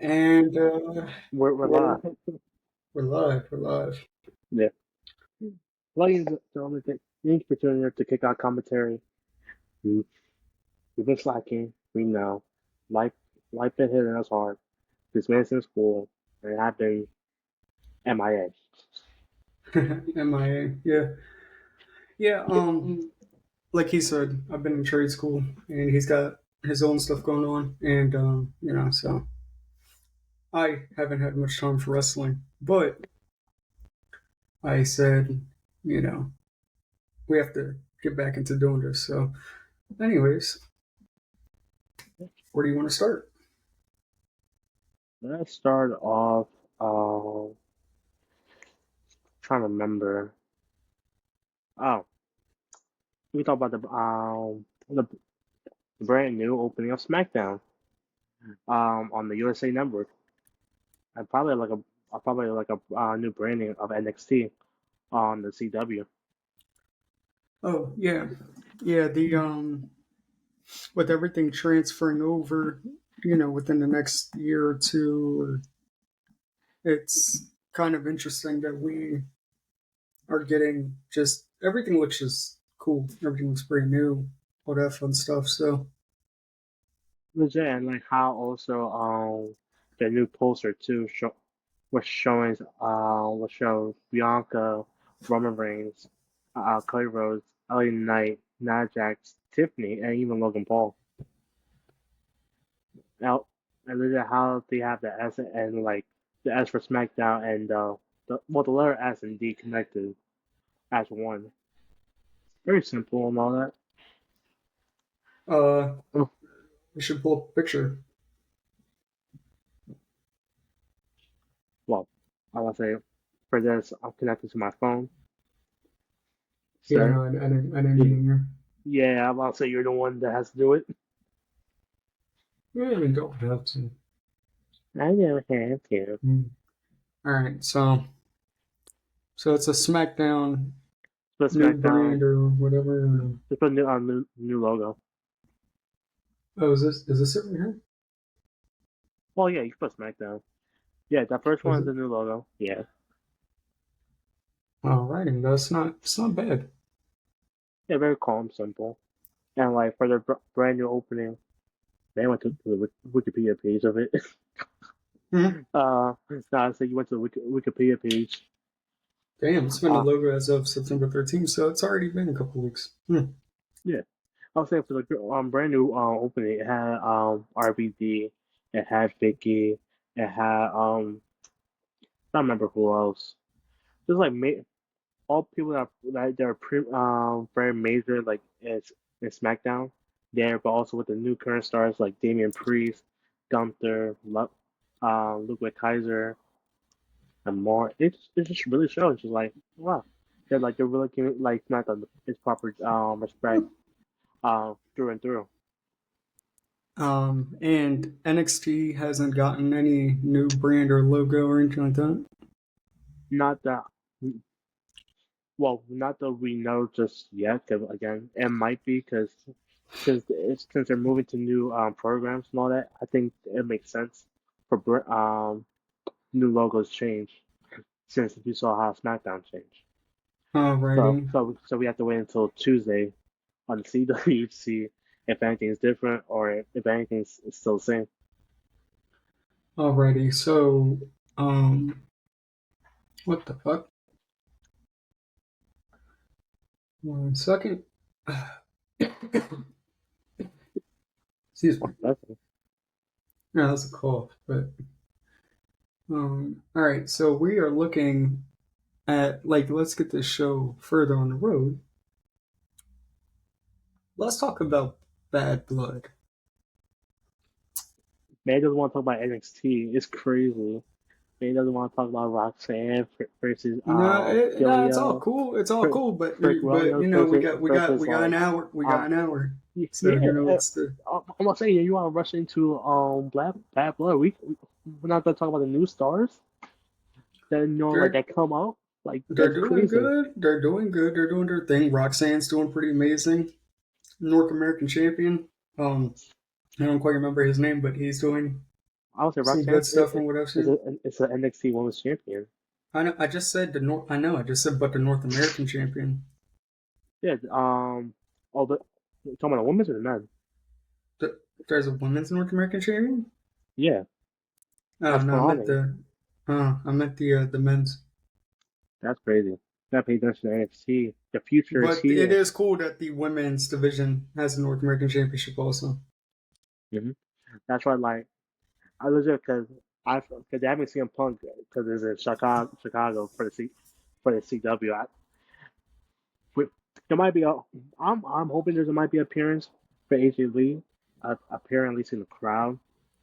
And We're we're live. we're live. We're live. Yeah. Ladies and gentlemen, thank you for tuning in to Kick Out Commentary. We- We've been slacking. We know. Life, life been hitting us hard. This man's in school, and I've been MIA. MIA. Yeah. Yeah. Like he said, I've been in trade school, and he's got his own stuff going on, and so I haven't had much time for wrestling. But I said, you know, we have to get back into doing this. So, anyways, where do you want to start? Let's start off. Trying to remember. Oh, we talk about the brand new opening of SmackDown on the USA Network, and probably like a new branding of NXT on the CW. Oh yeah, yeah. The with everything transferring over, within the next year or two, it's kind of interesting that we are getting just everything looks just cool. Everything looks pretty new, all that fun stuff. So, Legit, and like how also the new poster too was shows Bianca, Roman Reigns, Cody Rhodes, LA Knight, Nia Jax, Tiffany, and even Logan Paul. Now, and legit how they have the S and like the S for SmackDown and the letter S and D connected as one. Very simple and all that. uh, Oh, we should pull up a picture. well, I will say for this, I'm connected to my phone, Yeah, sir. no, I didn't mean here. Yeah, I'm about to say you're the one that has to do it. Yeah, we don't have to. I never have to. All right, so it's a SmackDown But new SmackDown, brand or whatever. just put a new logo. Oh, is this it right here? Well, yeah, you can put SmackDown. Yeah, that first Is one is it? the new logo. Yeah, All right, and that's not it's not bad. yeah, very calm, simple, and like for the brand new opening, they went to the Wikipedia page of it. Mhm. No, so you went to the Wikipedia page. Damn, it's been the Uh, logo as of September 13th, so it's already been a couple weeks. yeah, I was saying for the brand new opening, it had RVD, it had Vicky, it had I don't remember who else. Just like all people that are very major like in SmackDown there, but also with the new current stars like Damian Priest, Gunther, Ludwig Kaiser, and more. It just really shows just like wow, they're really giving like SmackDown its proper respect through and through. And NXT hasn't gotten any new brand or logo or anything like that. Not that not that we know just yet. 'Cause again, it might be because since they're moving to new programs and all that, I think it makes sense for new logos change since you saw how SmackDown changed. Alrighty, So we have to wait until Tuesday on CW to see if anything is different or if anything's still the same. alrighty. So, what the fuck? 1 second. Excuse me. Okay. No, that's a cough. But all right. So we are looking at let's get this show further on the road. Let's talk about Bad Blood. Man doesn't want to talk about NXT. It's crazy. Man doesn't want to talk about Roxanne versus No, it's all Ilya, cool. It's all cool, Trick but Williams we versus got we got we got an like hour. We got um an hour. So yeah. it's the I'm not saying you want to rush into Bad Blood. We're not gonna talk about the new stars that like they're that come out. Like they're that's doing crazy. good. They're doing good. They're doing their thing. Roxanne's doing pretty amazing. North American champion. I don't quite remember his name, but he's doing I would say some good Roxanne stuff from what I've is seen. it's an NXT Women's Champion. I know. I just said the North. I know. I just said, but the North American champion. Yeah. All the talking about the women's or the men? There's a women's North American champion. Yeah, Oh that's no, I meant Conani. the. I meant the men's. That's crazy. That paid attention to NXT. The future is But it here. is cool that the women's division has a North American championship also. hmm That's why, like, I legit because they haven't seen Punk because it's in Chicago for the CW. We, there might be a. I'm hoping there might be appearance for AJ Lee, appear at least in the crowd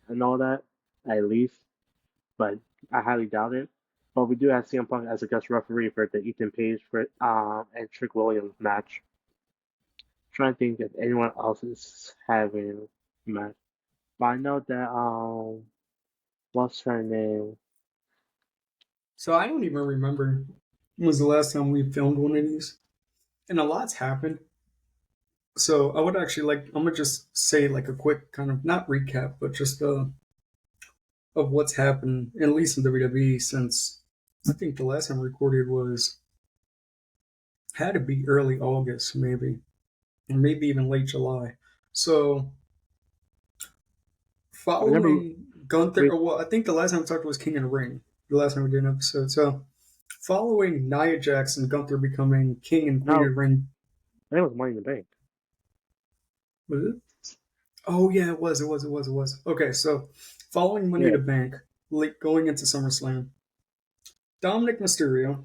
and all that at least, but I highly doubt it. But we do have CM Punk as a guest referee for the Ethan Page for and Trick Williams match. Trying to think if anyone else is having a match, but I know that what's her name? So I don't even remember when was the last time we filmed one of these, and a lot's happened. So I would actually like. I'm gonna just say like a quick kind of not recap, but just of what's happened at least in WWE since I think the last time we recorded was had to be early August maybe, or maybe even late July. So Whenever following Gunther, we, well, I think the last time we talked was King of the Ring. The last time we did an episode. So following Nia Jax and Gunther becoming King and Queen of no, the Ring, I think it was Money in the Bank. was it? Oh yeah, it was. Okay, so following Money in Yeah, the Bank, like going into SummerSlam, Dominic Mysterio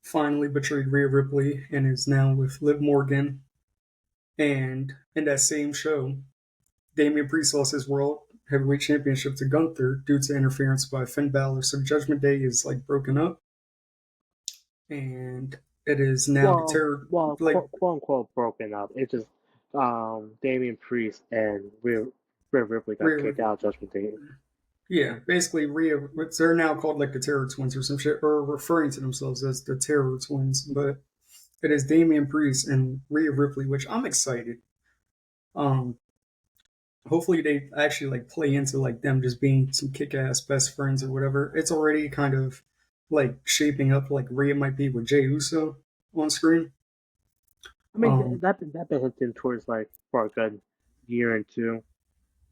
finally betrayed Rhea Ripley and is now with Liv Morgan. And in that same show, Damian Priest lost his World Heavyweight Championship to Gunther due to interference by Finn Balor. So Judgment Day is like broken up, and it is now the terror. Like quote unquote broken up. It's just Damian Priest and Rhea Ripley got Rhea, kicked out of Judgment Day. yeah, basically Rhea. They're now called like the Terror Twins or some shit, or referring to themselves as the Terror Twins. But it is Damian Priest and Rhea Ripley, which I'm excited. Um, hopefully they actually like play into like them just being some kick-ass best friends or whatever. It's already kind of like shaping up like Rhea might be with Jey Uso on screen. I mean Um, that been hinting towards like for a good year and two.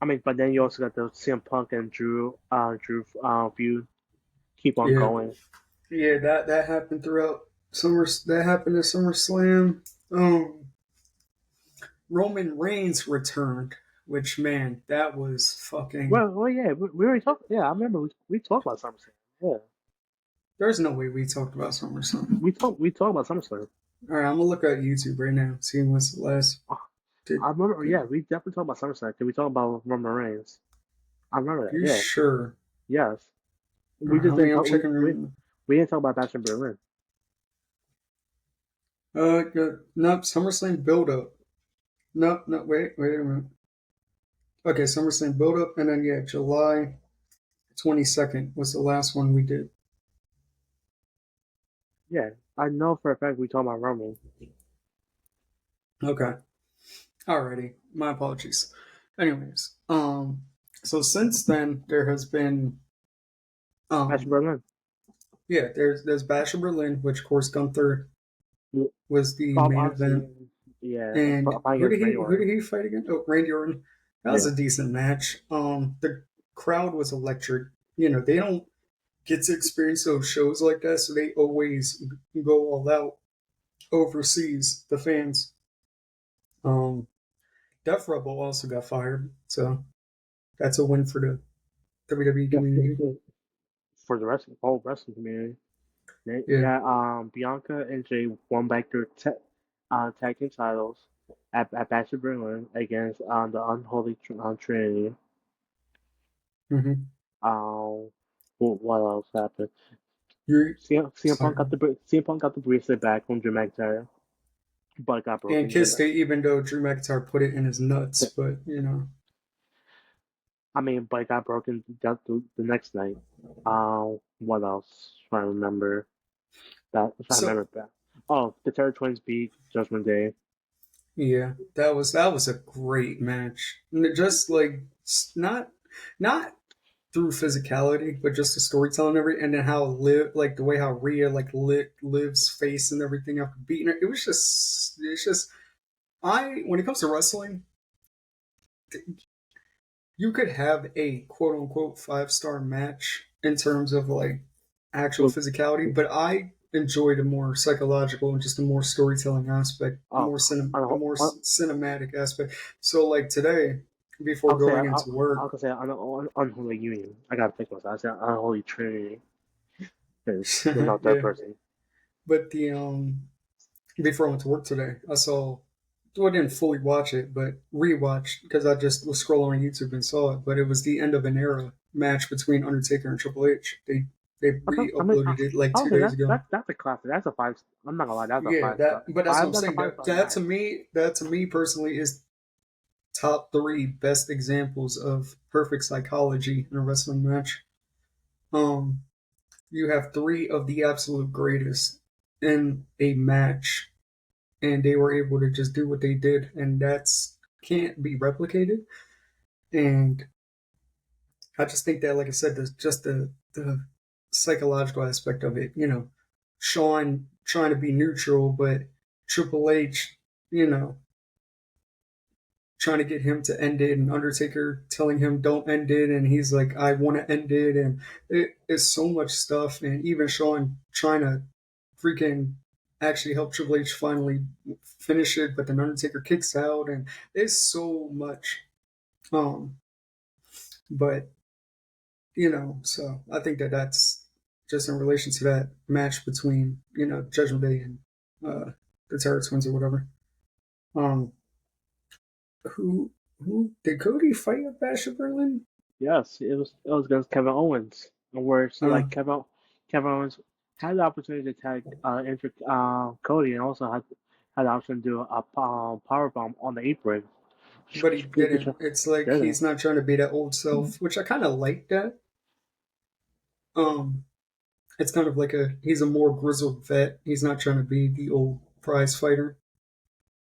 I mean, but then you also got the CM Punk and Drew feud keep on yeah, going. yeah, that happened throughout summer. That happened at SummerSlam. Roman Reigns returned, which man, that was fucking. Well, yeah, we already talked. Yeah, I remember we talked about SummerSlam. Yeah, There's no way we talked about SummerSlam. we talked about SummerSlam. All right, I'm gonna look at YouTube right now, seeing what's the last. Did, I remember. did Yeah, we definitely talked about SummerSlam. Did we talk about Roman Reigns? I remember that. you Yeah. sure? Yes. We just I didn't mean, I'm talk. checking right now. We didn't talk about Bash in Berlin. Nope, SummerSlam build up. Nope, no, wait a minute. Okay, SummerSlam build up, and then yeah, July 22nd was the last one we did. Yeah, I know for a fact we talked about Roman. Okay, alrighty, my apologies. Anyways, so since then there has been, Bash in um, Berlin. yeah, there's Bash of Berlin, which of course Gunther was the main Obviously, event, yeah. and Fighting against Randy who did Orton. he fight again? Oh, Randy Orton. That was Yeah. a decent match. The crowd was electric. You know, they don't get to experience those shows like that, so they always go all out overseas. The fans. Um, Def Rebel also got fired, so that's a win for the WWE Yeah, community. for the whole wrestling community. Yeah. Yeah, Bianca and Jay won back their tag team titles at Bash of Berlin against the Unholy Trinity. Mm-hmm. What else happened? You're CM Punk sorry. got the bracelet back from Drew McIntyre, but it got And broken. Kiss State, even though Drew McIntyre put it in his nuts, but you know. I mean, but it got broken the next night. What else? Trying to remember trying to So remember that. Oh, the Terror Twins beat Judgment Day. yeah, that was a great match. And it just like not not. through physicality, but just the storytelling and everything, and then how like the way how Rhea lives face and everything after beating her. It's just I when it comes to wrestling, you could have a quote unquote 5-star match in terms of like actual Look, physicality, but I enjoy the more psychological and just the more storytelling aspect, oh, the more I, cinematic aspect. So like today, before I'll say going into work, I'll say unholy union. I gotta pick myself. I say unholy trinity because there's not that yeah. person. But the before I went to work today, I saw. Well, I didn't fully watch it, but rewatched because I just was scrolling on YouTube and saw it. But it was the end of an era match between Undertaker and Triple H. They re-uploaded it like I'll 2 say days ago. that's a classic. That's a five. I'm not gonna lie. That's a Yeah, 5 star. but that's what I'm That's a saying. 5 star That match. to me, personally is top three best examples of perfect psychology in a wrestling match. Um, you have three of the absolute greatest in a match, and they were able to just do what they did, and that's can't be replicated. And I just think that, like I said, there's just the psychological aspect of it. Shawn trying to be neutral, but Triple H, you know, trying to get him to end it, and Undertaker telling him don't end it, and he's like, I want to end it, and it is so much stuff, and even Shawn trying to freaking actually help Triple H finally finish it, but then Undertaker kicks out, and there's so much. Um, but so I think that that's just in relation to that match between Judgment Day and the Terror Twins or whatever. Um, who did Cody fight at Bash of Berlin? Yes, it was against Kevin Owens, and where it's Uh, like Kevin Owens had the opportunity to tag Cody, and also had the option to do a power bomb on the apron. but he Which didn't. It's like didn't. he's not trying to be that old self, which I kind of like that. Um, it's kind of like he's a more grizzled vet. He's not trying to be the old prize fighter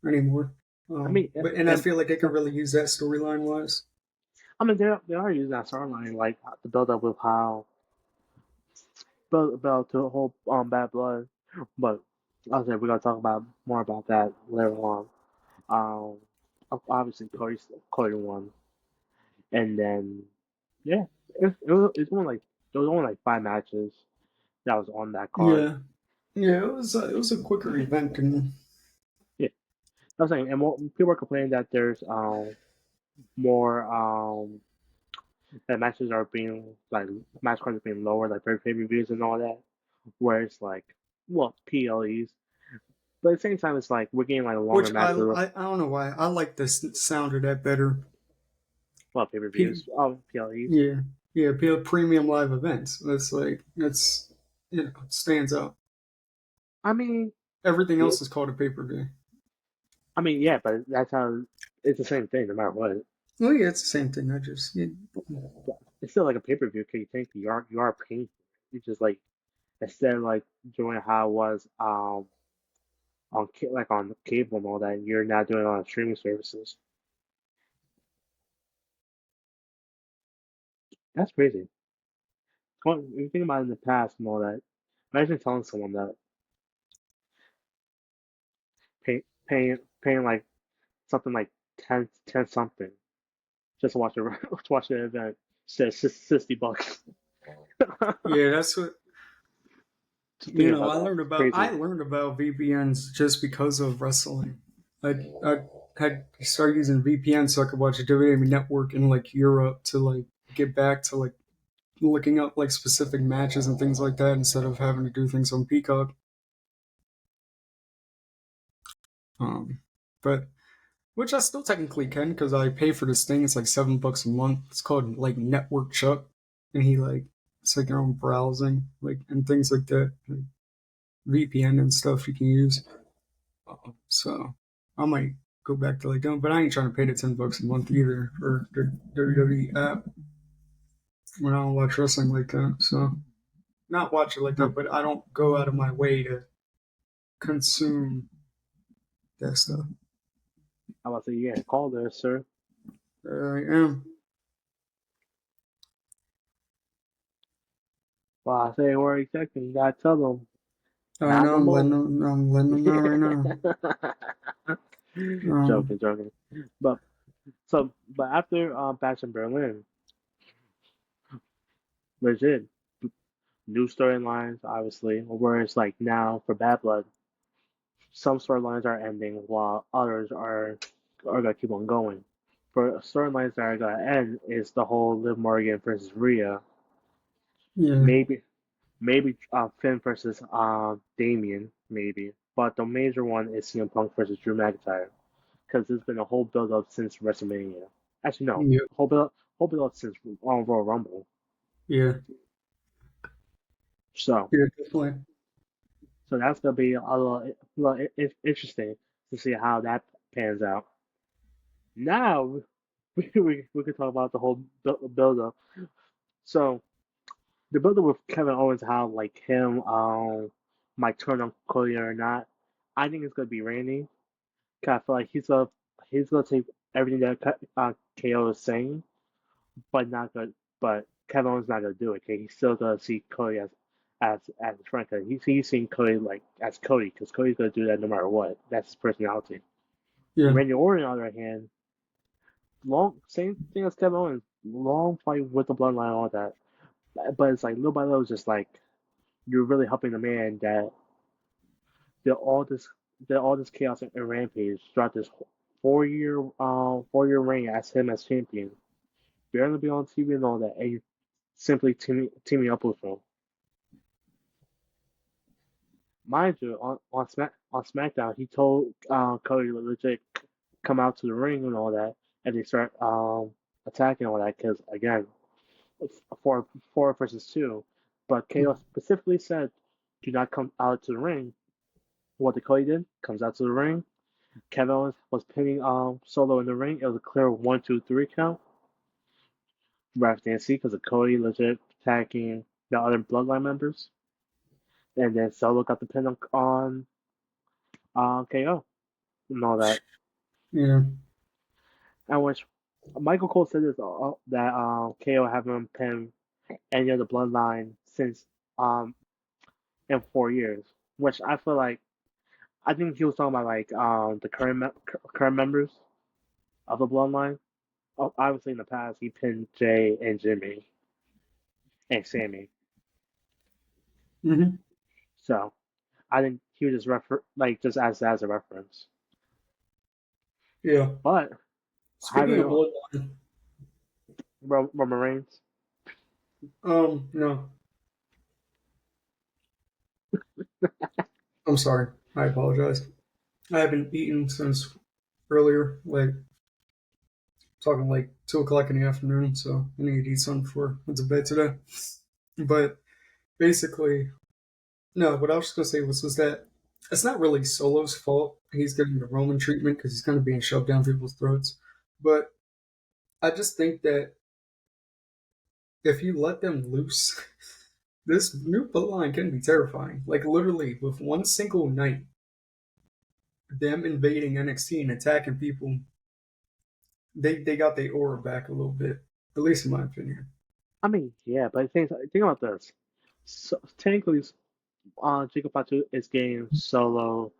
anymore. I mean, But I feel like they could really use that storyline wise. they are using that storyline like to build up with how build to a whole bad blood, but I'll say we're gonna talk about more about that later on. Obviously Cody won, and then yeah, it's only like there was only like 5 matches that was on that card. Yeah, yeah. It was a quicker event, and Yeah, I was saying, and more, people are complaining that there's more that matches are being like match cards are being lower, like pay per views and all that. Where it's like, well, PLEs, but at the same time, it's like we're getting like longer which matches. I don't know why I like the sound of that better. Well, pay per P, views, PLEs. yeah, yeah. Premium live events. That's like that's it stands out. I mean, Everything yeah, else is called a pay per view. yeah, but that's how it's the same thing no matter what. Well, yeah, it's the same thing. It's still like a pay per view. Can you think you are paying? You just like instead of like doing how it was like on cable and all that, you're now doing it on streaming services. That's crazy. Well, if you think about it in the past and all that, imagine telling someone that paying like something like 10 something just to watch to watch the event says $60. Yeah, that's what Just thinking about I that, learned it's about. I crazy. learned about VPNs just because of wrestling. I had started using VPN so I could watch the WWE Network in like Europe to like get back to like looking up like specific matches and things like that instead of having to do things on Peacock. Um, but which I still technically can because I pay for this thing. It's like $7 a month. It's called like Network Chuck, and it's like your own browsing like and things like that, like VPN and stuff you can use. So I might go back to like them, but I ain't trying to pay the $10 a month either for the WWE app when I don't watch wrestling like that. So not watch it like that, but I don't go out of my way to consume that stuff. I was like, yeah, call there, sir. I am. Well, I say we're expecting. You gotta tell them I not know no more. I'm letting them know right now. Um, Joking, joking. But but after Batch in Berlin, legit new storylines, obviously. Whereas like now for Bad Blood, some storylines are ending while others are gonna keep on going. For storylines that are gonna end is the whole Liv Morgan versus Rhea, yeah, maybe Finn versus Damien, maybe. But the major one is CM Punk versus Drew McIntyre because there's been a whole build up since WrestleMania. Actually, no, yeah, whole build up since Royal Rumble. yeah, So yeah, definitely. so that's gonna be a little interesting to see how that pans out. Now we could talk about the whole build up. So the build up with Kevin Owens, how like him might turn on Cody or not. I think it's gonna be Randy. 'Cause I feel like he's gonna take everything that KO is saying, but not gonna. But Kevin Owens not gonna do it. Okay, he's still gonna see Cody as his friend. 'Cause he's seeing Cody like as Cody, because Cody's gonna do that no matter what. That's his personality. Yeah, Randy Orton, on the other hand, long same thing as Kevin Owens, long fight with the bloodline and all that. But it's like little by little, it's just like you're really helping the man that did all this did all this chaos and rampage throughout this 4 year reign as him as champion. Barely be on TV and all that, and you simply teaming up with him. Mind you, on SmackDown, he told Cody to legit come out to the ring and all that, and they start attacking all that because again, it's four versus two. But KO specifically said, "Do not come out to the ring." What the Cody did comes out to the ring. Kevin Owens was pinning Solo in the ring. It was a clear 1, 2, 3 count. Ref didn't see because of Cody legit attacking the other Bloodline members, and then Solo got the pin on KO and all that. yeah, And which Michael Cole said this that KO haven't pinned any of the Bloodline since um in 4 years, which I feel like I think he was talking about like the current members of the Bloodline. Obviously, in the past, he pinned Jay and Jimmy and Sammy. hmm, So I think he would just just as a reference. yeah. But Speaking of having bloodline, Roman Reigns, no, I'm sorry. I apologize. I haven't eaten since earlier, like talking like 2 o'clock in the afternoon, so I need to eat something before I went to bed today. But basically, no, what I was just gonna say was that it's not really Solo's fault. He's getting the Roman treatment because he's kind of being shoved down people's throats. But I just think that if you let them loose, this new bloodline can be terrifying. Like literally, with one single night, them invading NXT and attacking people, they got their aura back a little bit. At least in my opinion. I mean, yeah, but think about this. So, technically, Jacob Fatu is getting solo.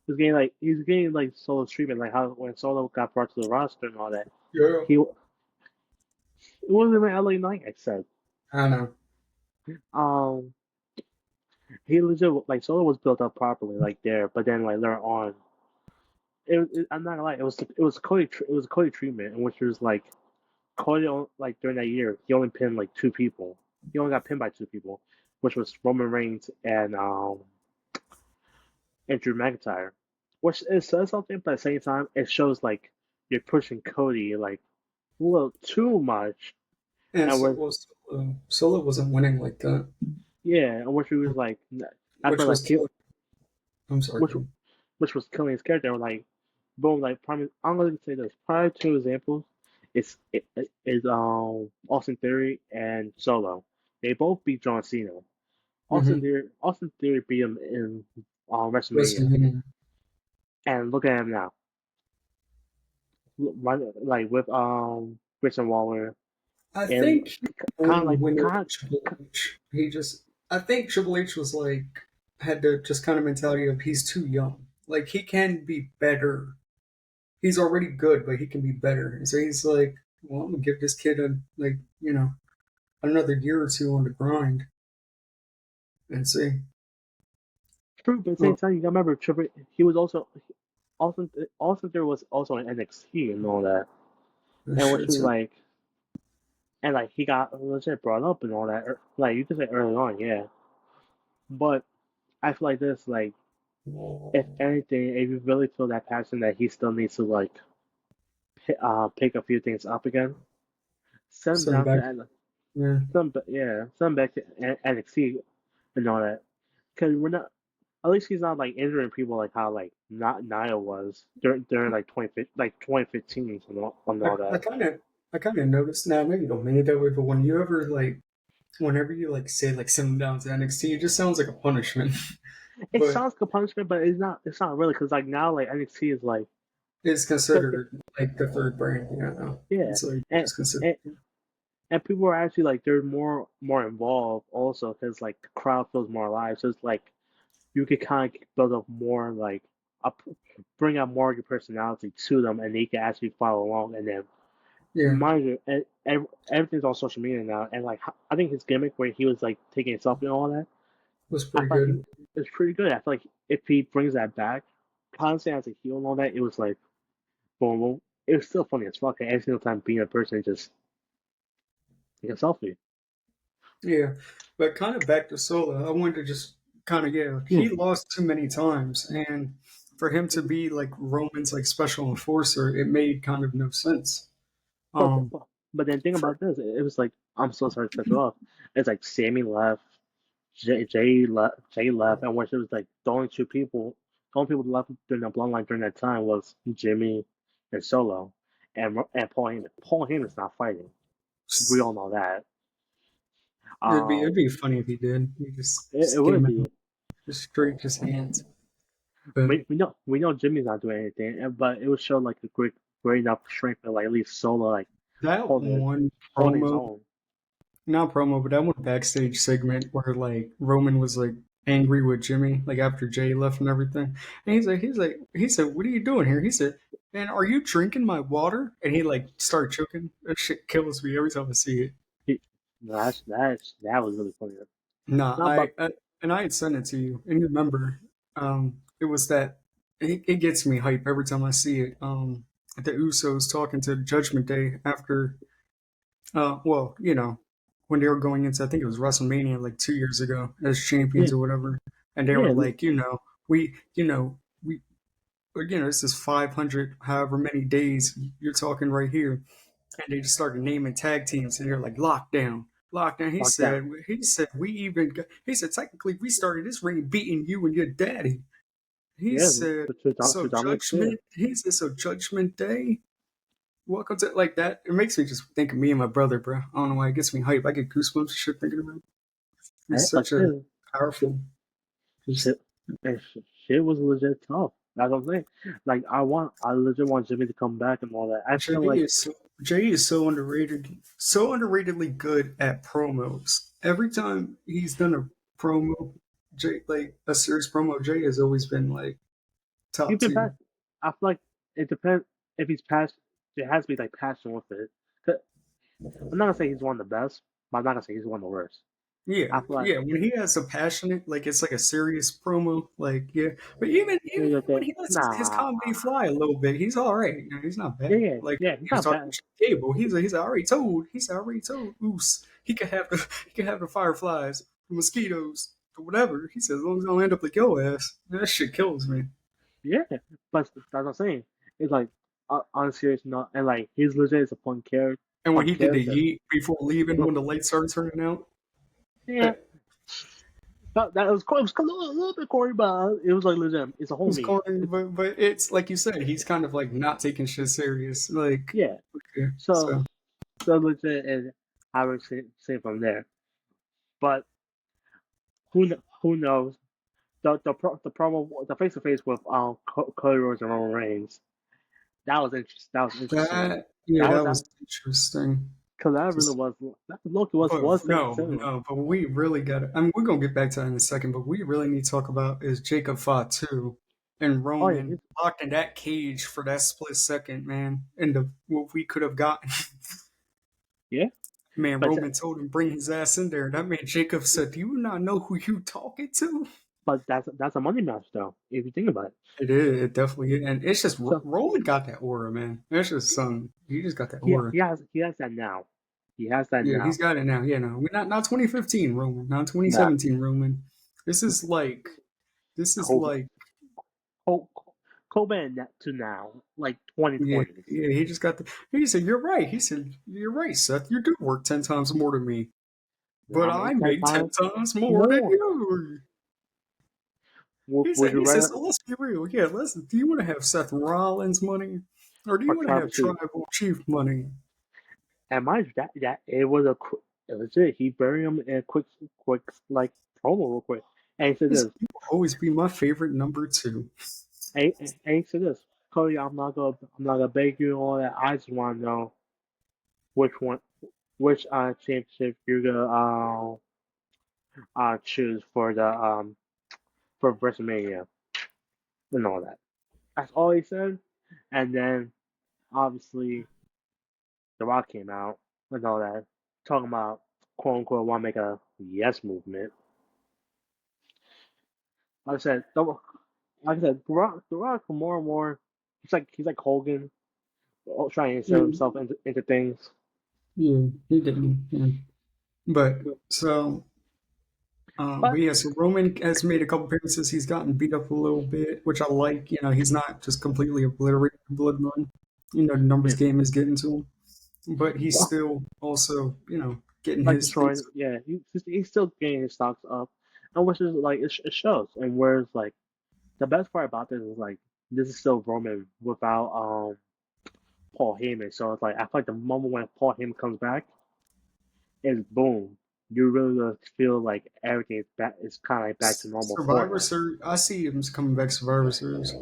He's getting like solo treatment, like how when Solo got brought to the roster and all that. Yeah, It wasn't an LA Knight, I said. I know. Um, he legit like Solo was built up properly, like there, but then like later on, I'm not gonna lie, it was Cody treatment, in which was like like during that year, he only pinned like two people. He only got pinned by two people, which was Roman Reigns and Drew McIntyre. Which it says something, but at the same time, it shows like you're pushing Cody like a little too much, And and so, with well, Solo wasn't winning like that, yeah, and which he was like, I which feel like was he, I'm sorry. which which was killing his character. Like, boom, like prime. I'm gonna say this. Probably two examples. Is Austin Theory and Solo. They both beat John Cena. Mm-hmm. Austin Theory beat him in WrestleMania, Listen, and look at him now. Like with Grayson Waller. I and think he kind of owned like winner kind of Triple H. I think Triple H was like, had the just kind of mentality of he's too young. Like, he can be better. He's already good, but he can be better. And so he's like, well, I'm gonna give this kid another year or two on the grind and see. true, but at the same Well, time, you gotta remember Triple. He was also there was also an NXT and all that, that and which shit was too. like, and like he got legit brought up and all that. Like you could say early on, yeah. But I feel like this, like if anything, if you really feel that passion that he still needs to like pick a few things up again, send him Send him down to back. Yeah. send him back to NXT and all that. Because we're not, at least he's not like injuring people like how like not Nia was during like 2015 and I, all I that. kind of I kind of noticed now. Maybe you don't mean it that way, but when you ever like, whenever you like say like send them down to NXT, it just sounds like a punishment. It But sounds like a punishment, but it's not. It's not really because like now like NXT is like it's so considered like the third brand. yeah, It's like and just considered. and and people are actually like they're more involved also because like the crowd feels more alive. So it's like you could kind of build up more like up, bring out more of your personality to them, and they can actually follow along. And then Yeah, mind you, everything's on social media now, and like I think his gimmick where he was like taking a selfie and all that, was I pretty thought good. it's pretty good. I feel like if he brings that back, constantly as a heel and all that, it was like boom, boom. It was still funny as fuck. And every single time being a person just take a selfie. Yeah, but kind of back to Solo. I wanted to just kind of Hmm. he lost too many times, and for him to be like Roman's like special enforcer, it made kind of no sense. But Um, but then think for about this. It was like I'm so sorry to cut you off. It's like Sammy left, Jay left, and which it was like the only two people, the only people left during the bloodline during that time was Jimmy and Solo, and Paul Heyman. Paul Heyman's not fighting. We all know that. it'd Um, be funny if he did. it Just would came be. out, just straight his hands. But We know Jimmy's not doing anything, but it would show like a great enough strength to like at least Solo like that holding one holding his promo, own. not promo, but that one backstage segment where like Roman was like angry with Jimmy, like after Jay left and everything. And he said, "What are you doing here?" He said, "Man, are you drinking my water?" And he like started choking. That shit kills me every time I see it. He, that was really funny. Nah, No, but and I had sent it to you, and you remember, it was that it gets me hype every time I see it. The Usos talking to Judgment Day after, well, when they were going into, I think it was WrestleMania like 2 years ago as champions yeah, or whatever, and they were yeah, like, we, we, this is 500, however many days you're talking right here, and they just started naming tag teams, and they're like lockdown, lockdown. like that. He said technically we started this reign beating you and your daddy. He Yeah, said to so Dominic, yeah. judgment. He said so judgment day. Welcome to like that. It makes me just think of me and my brother, bro. I don't know why it gets me hype. I get goosebumps and shit thinking about it. He's Like such a this, powerful. Just shit, shit was legit tough. That's what I'm saying. Like I legit want Jimmy to come back and all that. I Jay feel like is so Jay is so underrated, so underratedly good at promos. Every time he's done a promo, Jay like a serious promo, Jay has always been like he's top been tier. past. I feel like it depends if he's past. There has to be like passion with it. 'Cause I'm not gonna say he's one of the best, but I'm not gonna say he's one of the worst. Yeah, I feel like yeah. When he has a passionate, like it's like a serious promo, like yeah. But even he's like when that. he lets his Nah, comedy fly a little bit, he's all right. He's not yeah, bad. yeah, Like yeah. He's he was not talking bad. to Cable, he's already told. He's already told Oos he could have the fireflies, the mosquitoes, or whatever. He says as long as I don't end up like your ass, that shit kills me. Yeah, but that's what I'm saying. It's like on a serious note, and like he's legit as a And when fun he did the character. yeet before leaving, when the lights started turning out, Yeah, that that was cool. It was a little bit corny, but it was like legit. It's a was homie. corny. But it's like you said, he's kind of like not taking shit serious. Like Yeah, okay, so so. so legit, and I would say from there. But who knows? The promo, the face to face with Cody Rhodes and Roman Reigns. That was interesting. That was interesting. That yeah, That that was was interesting. Because that really Just, was that Loki was cinema. but we really got to. I mean, we're gonna get back to that in a second, but we really need to talk about is Jacob Fatu and Oh yeah, Roman locked in that cage for that split second, man. And what we could have gotten. yeah. Man, But Roman told him bring his ass in there. That man Jacob said, "Do you not know who you talking to?" that's a money match though, if you think about it. It is. It definitely is. And it's just So Roman got that aura, man. It's just something. He just got that aura. he has that now. He has that Yeah, now. he's got it now. Yeah, no, we're not 2015 Roman, not Nah, 2017 Roman. This is like this is Kobe, like Kobe, Kobe to now, like yeah, 2020s. yeah. He just got the. He said, "You're right." He said, "You're right, Seth. You do work 10 times more than me, but I I make 10 make ten times times more than more. you." He Would said, you "He says, rather so let's be real. Yeah, listen. Do you want to have Seth Rollins money, or do you or want to have Travis Chief? Tribal Chief money?" And mind you, that it was it was it. He buried him in a quick like promo real quick, and he said He said, this. "You will always be my favorite number two." And he said this. Cody, I'm not gonna beg you and all that. I just want to know which one, which championship you're gonna choose for WrestleMania and all that. That's all he said. And then obviously The Rock came out and all that, talking about quote unquote want to make a yes movement. Like I said, The Rock more and more, he's like Hogan, trying to insert Yeah, himself into things. yeah, he didn't. Yeah. But so but But yeah, so Roman has made a couple appearances. He's gotten beat up a little bit, which I like. You know, he's not just completely obliterated the blood run. You know, the numbers yeah, game is getting to him, but he's well, still also, getting like his things. destroying, yeah, he's still getting his stocks up, and which is like it shows. And whereas like the best part about this is like this is still Roman without Paul Heyman. So it's like I feel like the moment when Paul Heyman comes back is boom. You really feel like everything is back. It's kind of like back to normal for Survivor him. Series, I see him coming back Survivor Series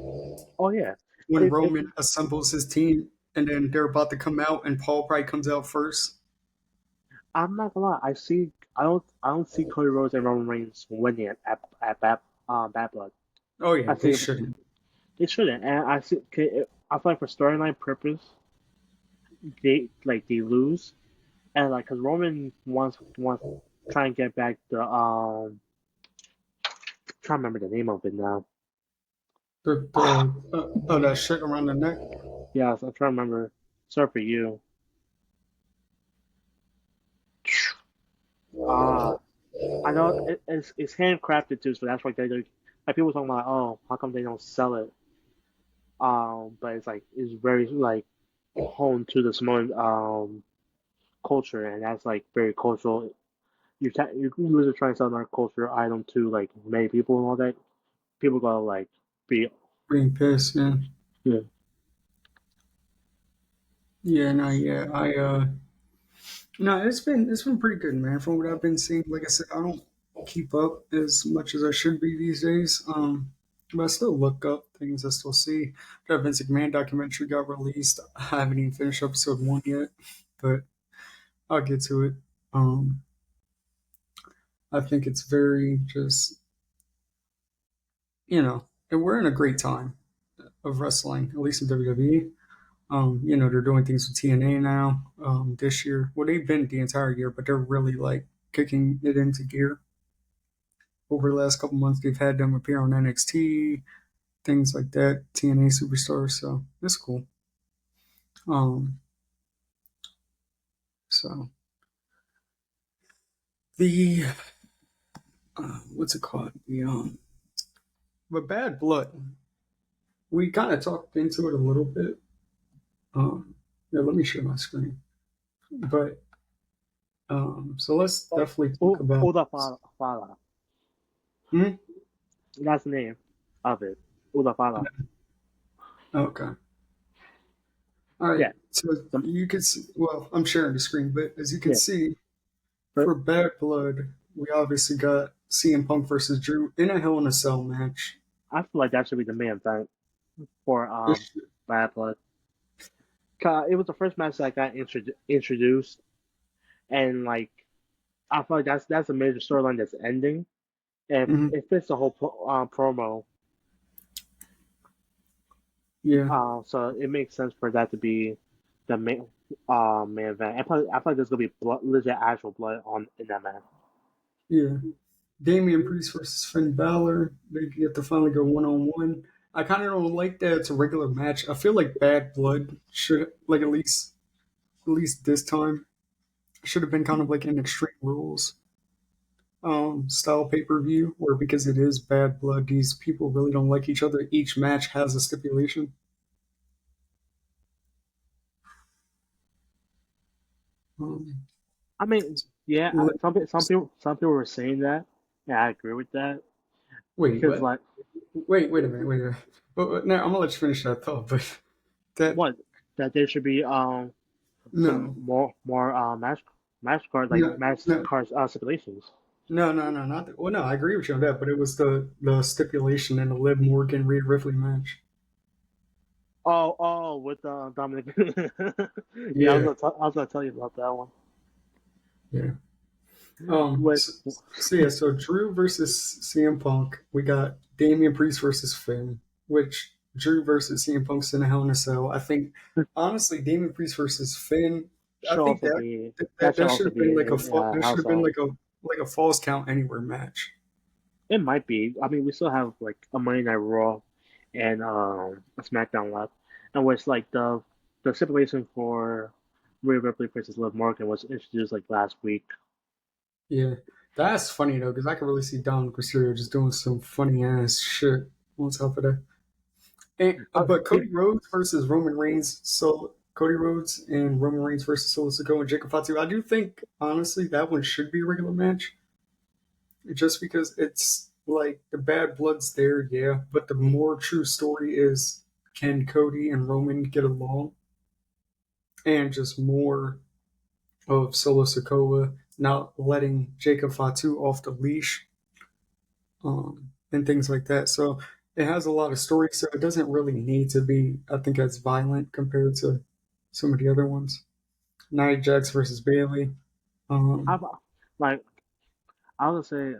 Oh yeah, when if Roman assembles his team, and then they're about to come out, and Paul probably comes out first. I'm not gonna lie, I don't see Cody Rhodes and Roman Reigns winning at Bad Blood. Oh yeah, I they see shouldn't. they shouldn't, and I feel like for storyline purpose, they lose, and like because Roman wants try and get back the trying to remember the name of it now. That shit around the neck. Yes, I'm trying to remember. Sorry for you. Ah, I know it's handcrafted too, so that's why they like people talking about oh how come they don't sell it? But it's like it's very like honed to the Samoan culture, and that's like very cultural. You usually try and sell another culture item to like many people and all that. People gotta like be Being pissed, yeah. yeah. Yeah, no, yeah. No, it's been pretty good, man. From what I've been seeing, like I said, I don't keep up as much as I should be these days. But I still look up things. I still see that Vince McMahon documentary got released. I haven't even finished episode one yet, but I'll get to it. Um, I think it's very just and we're in a great time of wrestling, at least in WWE. They're doing things with TNA now this year. Well, they've been the entire year, but they're really like kicking it into gear. Over the last couple months, they've had them appear on NXT, things like that, TNA superstars. So it's cool. Um, so the what's it called? But Bad Blood. We kind of talked into it a little bit. Yeah, let me share my screen. But so let's definitely talk about. Uda Fala. Hmm? That's the name of it. Uda Fala. Okay. All right. Yeah. So Some, you can see, well, I'm sharing the screen, but as you can yeah. see, But for Bad Blood, we obviously got CM Punk versus Drew in a Hell in a Cell match. I feel like that should be the main event for This, Bad Blood. It was the first match that got introduced, and like I feel like that's a major storyline that's ending, and Hmm. it fits the whole promo. Yeah, So it makes sense for that to be the main event. I feel like there's gonna be blood, legit actual blood on in that match. yeah. Damian Priest versus Finn Balor. They get to finally go 1-on-1. I kind of don't like that it's a regular match. I feel like Bad Blood should like at least this time should have been kind of like an Extreme Rules style pay per view, where because it is Bad Blood, these people really don't like each other. Each match has a stipulation. Um, I mean, yeah, let- some people were saying that, and I agree with that wait, because what? like Wait a minute, wait a minute. But no, I'm gonna let you finish that thought. But that what that there should be some no, more no, match no. card stipulations. No, not that. Well, no, I agree with you on that, but it was the stipulation in the Liv Morgan Rhea Ripley match. With Dominic. Yeah, Yeah, I was gonna tell you about that one. yeah. With So Drew versus CM Punk. We got Damian Priest versus Finn, which Drew versus CM Punk's in a Hell in a Cell. I think honestly, Damian Priest versus Finn. I should think also that be that, that should also have been be like a that should house have been song. like a falls count anywhere match. It might be. I mean, we still have like a Monday Night Raw and a SmackDown left, and which like the stipulation for Rhea Ripley versus Liv Morgan was introduced like last week. Yeah, that's funny though, because I can really see Dominic Mysterio just doing some funny ass shit on top of that. But Pe- Cody Rhodes versus Roman Reigns, so Cody Rhodes and Roman Reigns versus Solo Sikoa and Jacob Fatu. I do think honestly that one should be a regular match, just because it's like the bad blood's there, yeah. But the more true story is, can Cody and Roman get along, and just more of Solo Sikoa not letting Jacob Fatu off the leash, and things like that. So it has a lot of story, so it doesn't really need to be, I think, as violent compared to some of the other ones. Nia Jax versus Bailey. I Um, like I would say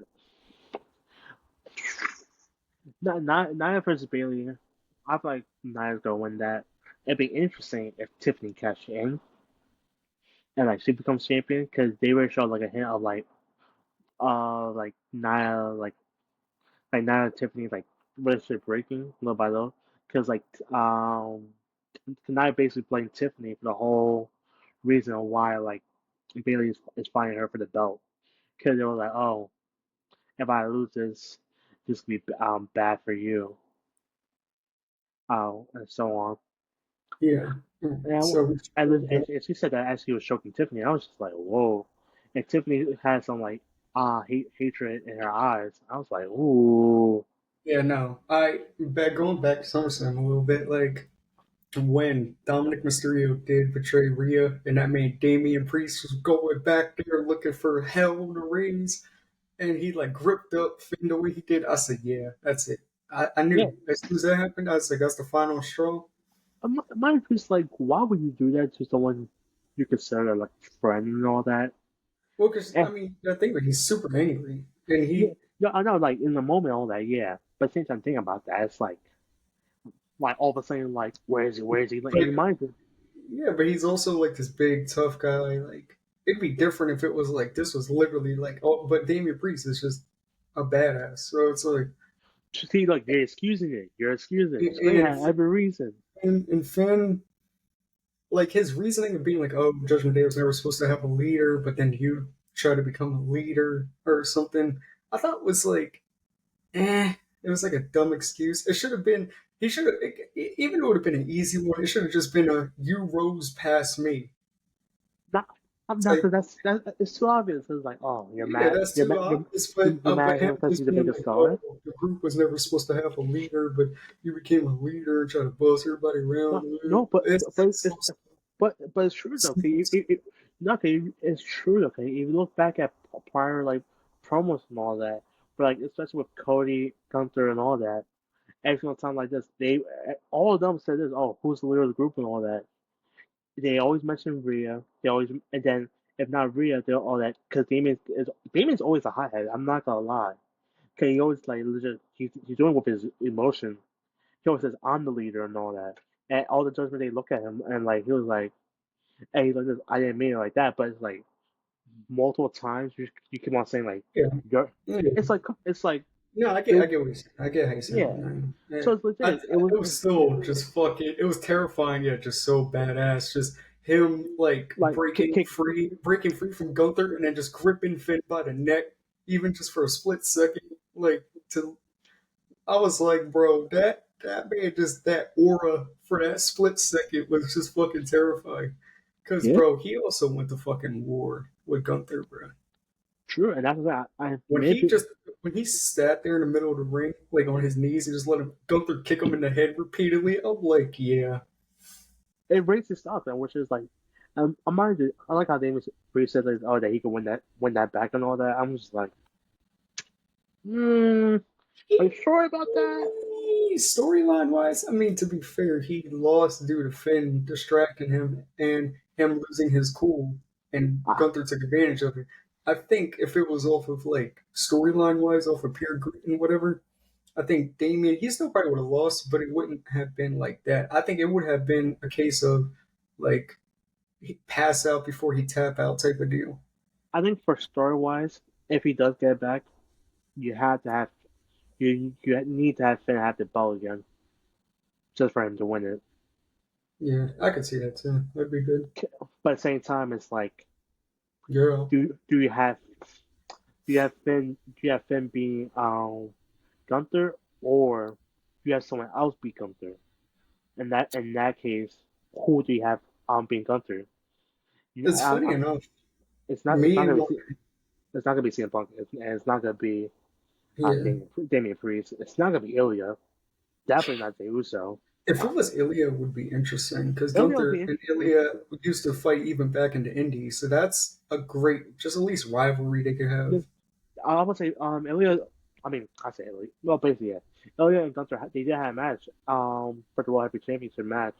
not Nia versus Bailey. I feel like Nia's gonna win that. It'd be interesting if Tiffany cashed in and like she becomes champion because they were showing like a hint of like Nia like Nia and Tiffany like relationship breaking little by little because like Nia basically playing Tiffany for the whole reason why like Bailey is fighting her for the belt because they were like, oh, if I lose this could be bad for you, and so on. yeah. Yeah. And So and she said that as she was choking Tiffany, I was just like, whoa. And Tiffany had some like hatred in her eyes. I was like, ooh, yeah, no. Going back to SummerSlam a little bit, like when Dominic Mysterio did betray Rhea, and that made Damian Priest was going back there looking for hell in the rings, and he like gripped up Finn the way he did. I said, yeah, that's it. I yeah. knew as soon as that happened, I was like, that's the final straw. My just like, why would you do that to someone you consider like friend and all that? Well, because I And mean, I think that he's super angry, and yeah, he, no, I know, like in the moment, all that, yeah. But since I'm thinking about that, it's like all of a sudden, like, where is he? Where is he? Like, it but reminds me. yeah, but he's also like this big tough guy. Like it'd be different if it was like this was literally like, oh, but Damian Priest is just a badass. So it's like, See, like, you're excusing it. You're excusing it. Spring and had every reason. and Finn, like his reasoning of being like, oh, Judgment Day was never supposed to have a leader, but then you try to become a leader or something. I thought was like, it was like a dumb excuse. It should have been. He should have, even though it would have been an easy one. It should have just been a you rose past me. Not, It's not like, that it's too obvious. It's like, oh, yeah, that's too obvious. you're But mad at him him because just he's the being biggest like, oh, star. the group was never supposed to have a leader, but you became a leader and try to boss everybody No, around. no, It's so but it's true though. Okay, stupid. no, okay, it's true. Okay, if you look back at prior like promos and all that, but like especially with Cody, Gunther, and all that, every single time like this, they all of them said this. Oh, who's the leader of the group and all that. They always mention Rhea. They always and then if not Rhea, they're all that because Damon's always a hothead. I'm not gonna lie. Cause he always like legit, he's doing with his emotion. He always says I'm the leader and all that. And all the judgment they look at him and like he was like, hey, look, I didn't mean it like that, but it's like multiple times you keep on saying like Yeah. you're. Yeah. It's like No, it, I get what you're saying. I get how you saying it, yeah. man. Yeah. So it's legit. It was It was still just fucking. It was terrifying, yet just so badass. Just him like like kick. breaking free from Gunther, and then just gripping Finn by the neck, even just for a split second. Like to, I was like, bro, that man just that aura for that split second was just fucking terrifying. Cause Yeah, bro, he also went to fucking war with Gunther, bro. true. And that's that. I When he maybe just when he sat there in the middle of the ring, like on his knees, and just let him Gunther kick him in the head repeatedly, I'm like, yeah, it raised his stock, and which is like, I like how Damon Priest said like, oh that he could win that back and all that. I'm just like, hmm, are you sure about that? storyline wise, I mean, to be fair, he lost due to Finn distracting him and him losing his cool, and Ah, Gunther took advantage of it. I think if it was off of like storyline wise, off of pure grit and whatever, I think Damien, he still probably would have lost, but it wouldn't have been like that. I think it would have been a case of like he pass out before he tap out type of deal. I think for story wise, if he does get back, you have to have you need to have Finn have the belt again just for him to win it. Yeah, I could see that too. That'd be good. But at the same time, it's like, Girl. do you have do you have Finn being Gunther, or do you have someone else be Gunther? In that case, who do you have being Gunther? It's funny I, enough. it's Me not and gonna my be it's not gonna be CM Punk, and it's not gonna be yeah. Damian Priest. It's not gonna be Ilya. Definitely not Jey Uso. If it Uh, was Ilya, it would be interesting because Ilya would Gunther be and Ilya used to fight even back in the Indies, so that's a great, just at least rivalry they could have. I would say Ilya. I mean, I say Ilya. Well, basically, yeah. Ilya and Gunther they did have a match for the World Heavyweight Championship match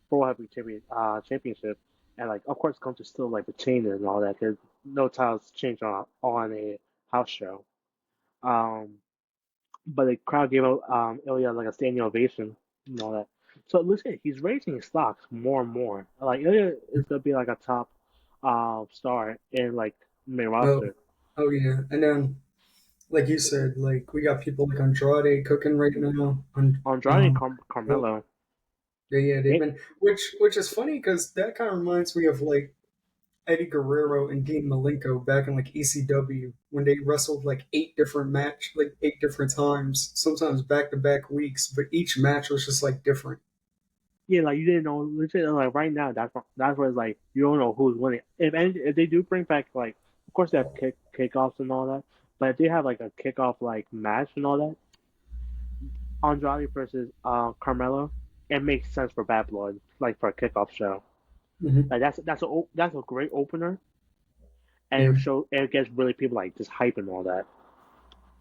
for World Heavyweight Championship, and like of course Gunther still like retained it and all that because no titles changed on a house show. Um, but the crowd gave out Ilya like a standing ovation and all that. So it looks like he's raising his stocks more and more. Like Ilya is gonna be like a top star in like main Oh, roster. oh yeah, and then like you said, like we got people like Andrade cooking right now. Andrade and Carmelo. Yeah, they've They, been which is funny because that kind of reminds me of like Eddie Guerrero and Dean Malenko back in like ECW when they wrestled like like 8 different times, sometimes back to back weeks, but each match was just like different. yeah, like you didn't know legit like right now that's where it's like you don't know who's winning. If they do bring back like of course they have kickoffs and all that, but if they have like a kickoff like match and all that, Andrade versus Carmelo, it makes sense for Bad Blood, like for a kickoff show. Hmm. Like that's a great opener, and Yeah, it gets really people like just hype and all that.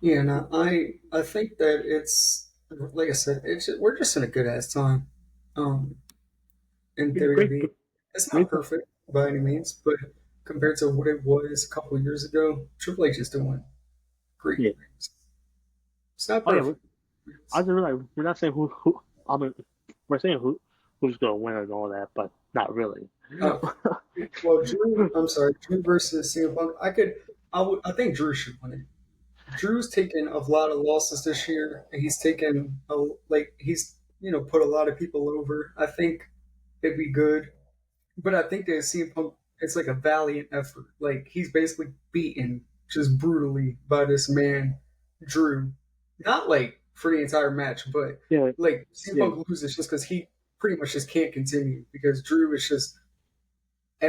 yeah. No, I think that it's like I said, we're just in a good ass time. Um, in Great, WWE, it's not great. perfect by any means, but compared to what it was a couple of years ago, Triple H is doing great Yeah. things. It's not Oh yeah. perfect. I just realized we're not saying who. I mean, we're saying who's gonna win and all that, but not really. Oh, well, Drew. I'm sorry, Drew versus CM Punk. I think Drew should win it. Drew's taken a lot of losses this year, and he's taken he's put a lot of people over. I think it'd be good, but I think that CM Punk it's like a valiant effort. Like he's basically beaten just brutally by this man, Drew. Not like for the entire match, but Yeah, like CM yeah. Punk loses just because he pretty much just can't continue because Drew is just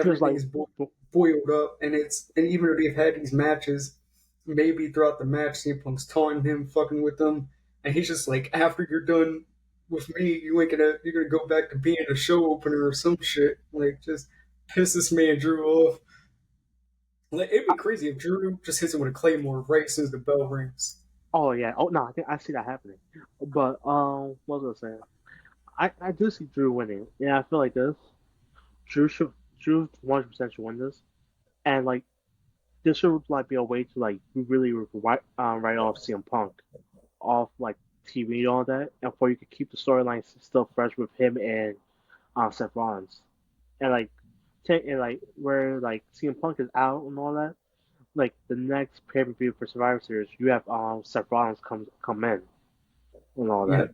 Just everything like is boiled up, and even though they've had these matches, maybe throughout the match, CM Punk's taunting him, fucking with them, and he's just like, after you're done with me, you're gonna go back to being a show opener or some shit, like just piss this man Drew off. Like it'd be crazy if Drew just hits him with a claymore right as soon as the bell rings. oh yeah. Oh no, I think I see that happening. But what was I saying? I do see Drew winning. Yeah, I feel like this. Drew 100% should win this. and like this should like be a way to like really write off CM Punk off like TV and all that, and for you to keep the storylines still fresh with him and Seth Rollins, and like and like where like CM Punk is out and all that. Like the next pay per view for Survivor Series, you have Seth Rollins come in and all Yeah, that,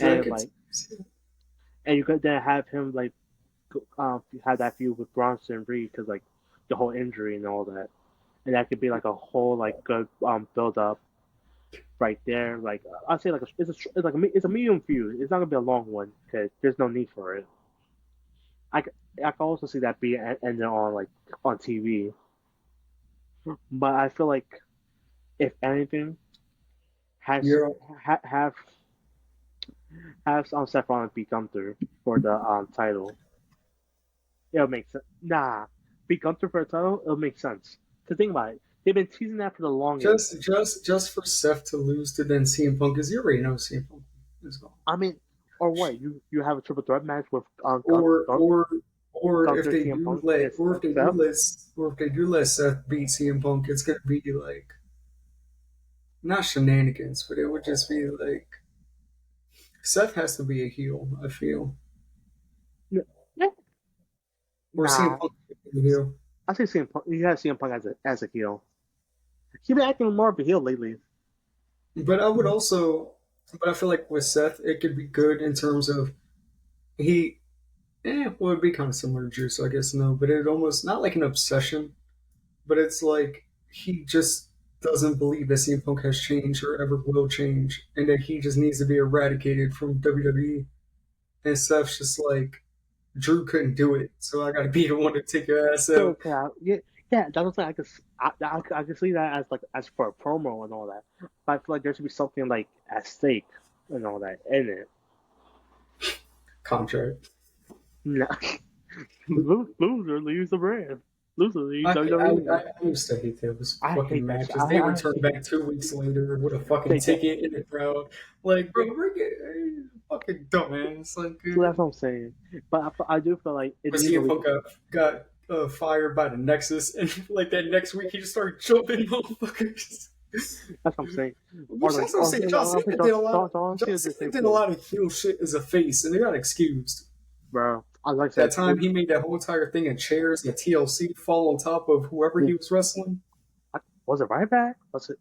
I and could. like and you could then have him like have that feud with Bronson Reed because like the whole injury and all that, and that could be like a whole like good build up right there. Like I'd say like it's a medium feud. It's not gonna be a long one because there's no need for it. I I can also see that being ended on like on TV, but I feel like if anything has You're have Seth Rollins beat Gunther for the title, it'll make sense. Nah, beat Gunther for the title, it'll make sense. To think about it, they've been teasing that for the longest. just for Seth to lose to then CM Punk, because you already know CM Punk is gone. I mean, or what? You have a triple threat match with Or or or if Gunther, they CM do Punk, and let or if they do Seth. let or if they do let Seth beat CM Punk, it's gonna be like not shenanigans, but it would just be like Seth has to be a heel, I feel. Yeah, Or CM nah, Punk is a heel. I say CM Punk. You have CM Punk as a heel. He's been acting more of a heel lately. But I would also but I feel like with Seth it could be good in terms of he well it'd be kind of similar to Drew, so I guess no, but it almost not like an obsession, but it's like he just doesn't believe that CM Punk has changed or ever will change, and that he just needs to be eradicated from WWE. And Seth's just like, Drew couldn't do it, so I got to be the one to take your ass So out. yeah, yeah, that's what I'm saying. I can see that as like as for a promo and all that. But I feel like there should be something like at stake and all that in it. Contract. No. Loser leaves the brand. Loser leaves I, WWE. I used to hate those I fucking hate that shit. matches. They I returned hate back 2 weeks later with a fucking they did. ticket in the crowd. Like, bro, bring it. Fucking dumbass. Like, So that's what I'm saying. But I do feel like it when needs to CM be. Punk got fired by the Nexus, and like that next week he just started jumping motherfuckers. That's what I'm saying. Or Which like, that's what I'm saying. John Cena did a lot. John John Cena did the Cena same did a thing, lot of heel shit as a face, and they got excused. bro. Like I That said, time he made that whole entire thing of chairs and TLC fall on top of whoever he was wrestling. was it right back? Was it?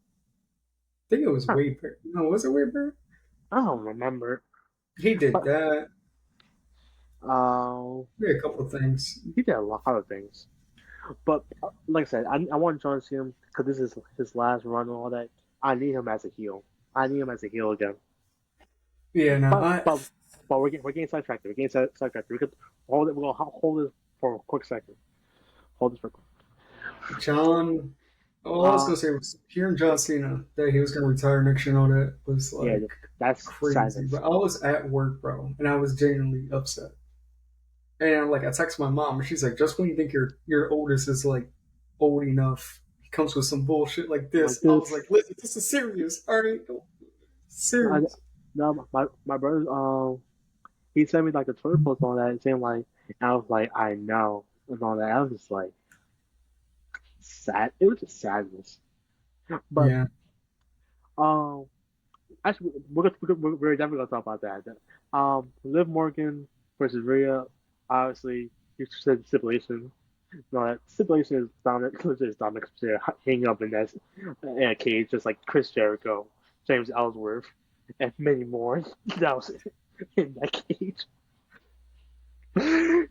I think it was Huh, Wade Barrett. No, was it Wade Barrett? I don't remember. He did But that. uh, He did a couple of things. he did a lot of things. But like I said, I want John Cena because this is his last run and all that. I need him as a heel. I need him as a heel again. Yeah, no, But but but we're getting sidetracked. We're getting sidetracked. We could hold it. We're gonna hold this for a quick second. Hold this for. John. All I was Uh gonna say was hearing John Cena that he was gonna retire next year and all that was yeah, like that's crazy. sadness. But I was at work, bro, and I was genuinely upset. And like I text my mom, and she's like, "Just when you think your oldest is like old enough, he comes with some bullshit like Like this." I was this. like, "Listen, this is serious. All right, I, serious." no, my brother he sent me like a Twitter post on that saying like I was like I know and all that. I was just like sad. It was just sadness. But Yeah, um actually we're definitely gonna talk about that. Liv Morgan versus Rhea, obviously you said stipulation. No, that stipulation is Dominic is Dominic hanging up in a cage just like Chris Jericho, James Ellsworth, and many more. That was in that cage.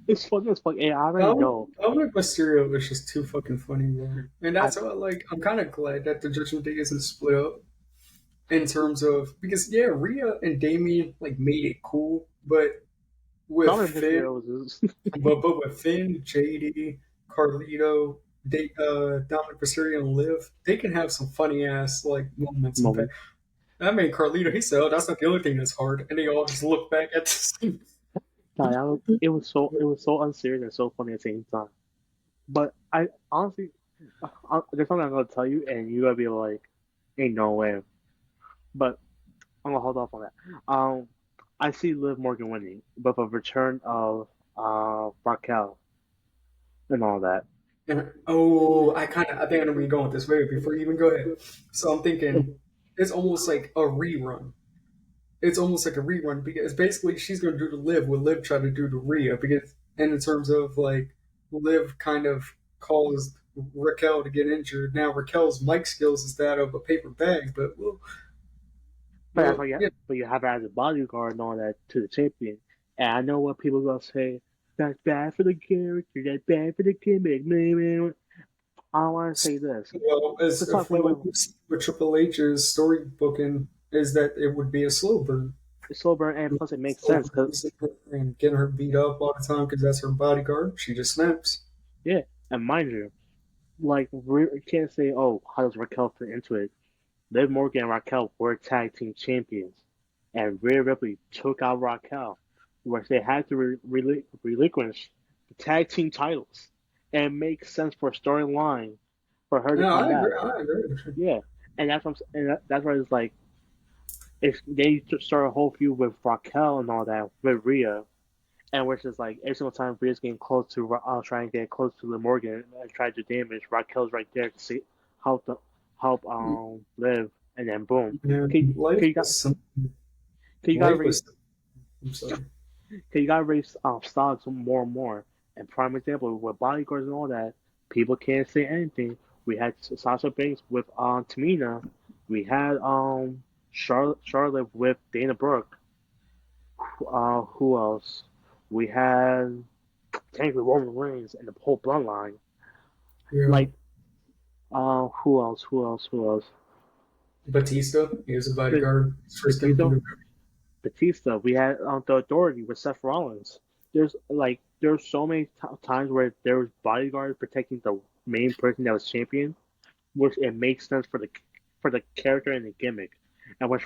It's funny as fuck. And I already know. Dominic Mysterio is just too fucking funny, bro. And I that's why, like, I'm kind of glad that the Judgment Day isn't split up in terms of because yeah, Rhea and Damien like made it cool, but with Dominic Finn, Mysterio was just, but with Finn, JD, Carlito, Dominic Mysterio, and Liv, they can have some funny ass like moments. And moment. I mean, Carlito, he said, "Oh, that's not the only thing that's hard," and they all just look back at the same. Nah, it was so unserious and so funny at the same time. But I honestly, there's something I'm gonna tell you, and you gotta be like, ain't no way. But I'm gonna hold off on that. I see Liv Morgan winning, but the return of Raquel and all that. And oh, I think I know where you're going with this. Wait, before you even go ahead. So I'm thinking it's almost like a rerun. It's almost like a rerun because basically she's going to do to Liv what Liv tried to do to Rhea. Because and in terms of like Liv kind of caused Raquel to get injured. Now Raquel's mic skills is that of a paper bag, but But that's why yeah, but you have her as a bodyguard and all that to the champion. And I know what people gonna say. That's bad for the character. That's bad for the gimmick. Man. I want to say this. well, as Let's talk. from Wait, wait, what wait. you see with Triple H's storybooking is that it would be a slow burn. It's slow burn, and plus it makes sense because And getting her beat up all the time because that's her bodyguard. She just snaps. yeah. And mind you, like you can't say, oh, how does Raquel fit into it? Liv Morgan and Raquel were tag team champions, and Rhea Ripley took out Raquel, where they had to relinquish the tag team titles, and it makes sense for a storyline for her to No, come I back. agree. I agree. Yeah, and that's why it's like if they start a whole feud with Raquel and all that with Rhea, and which is like every single time Rhea's getting close to trying to get close to Liv Morgan and try to damage, Raquel's right there to see help the help Liv, and then boom. Yeah, life Can you got was some, can you got to life raise was. I'm sorry. can you got to raise stocks more and more. And prime example with bodyguards and all that, people can't say anything. We had Sasha Banks with Tamina. We had Charlotte with Dana Brooke. Who else? We had technically Roman Reigns and the whole bloodline. Yeah, Like who else? Who else? Who else? Batista. He was a Ba- bodyguard. His first gimmick in Batista. the Batista. We had the Authority with Seth Rollins. There's so many times where there was bodyguards protecting the main person that was champion, which it makes sense for the character and the gimmick, and which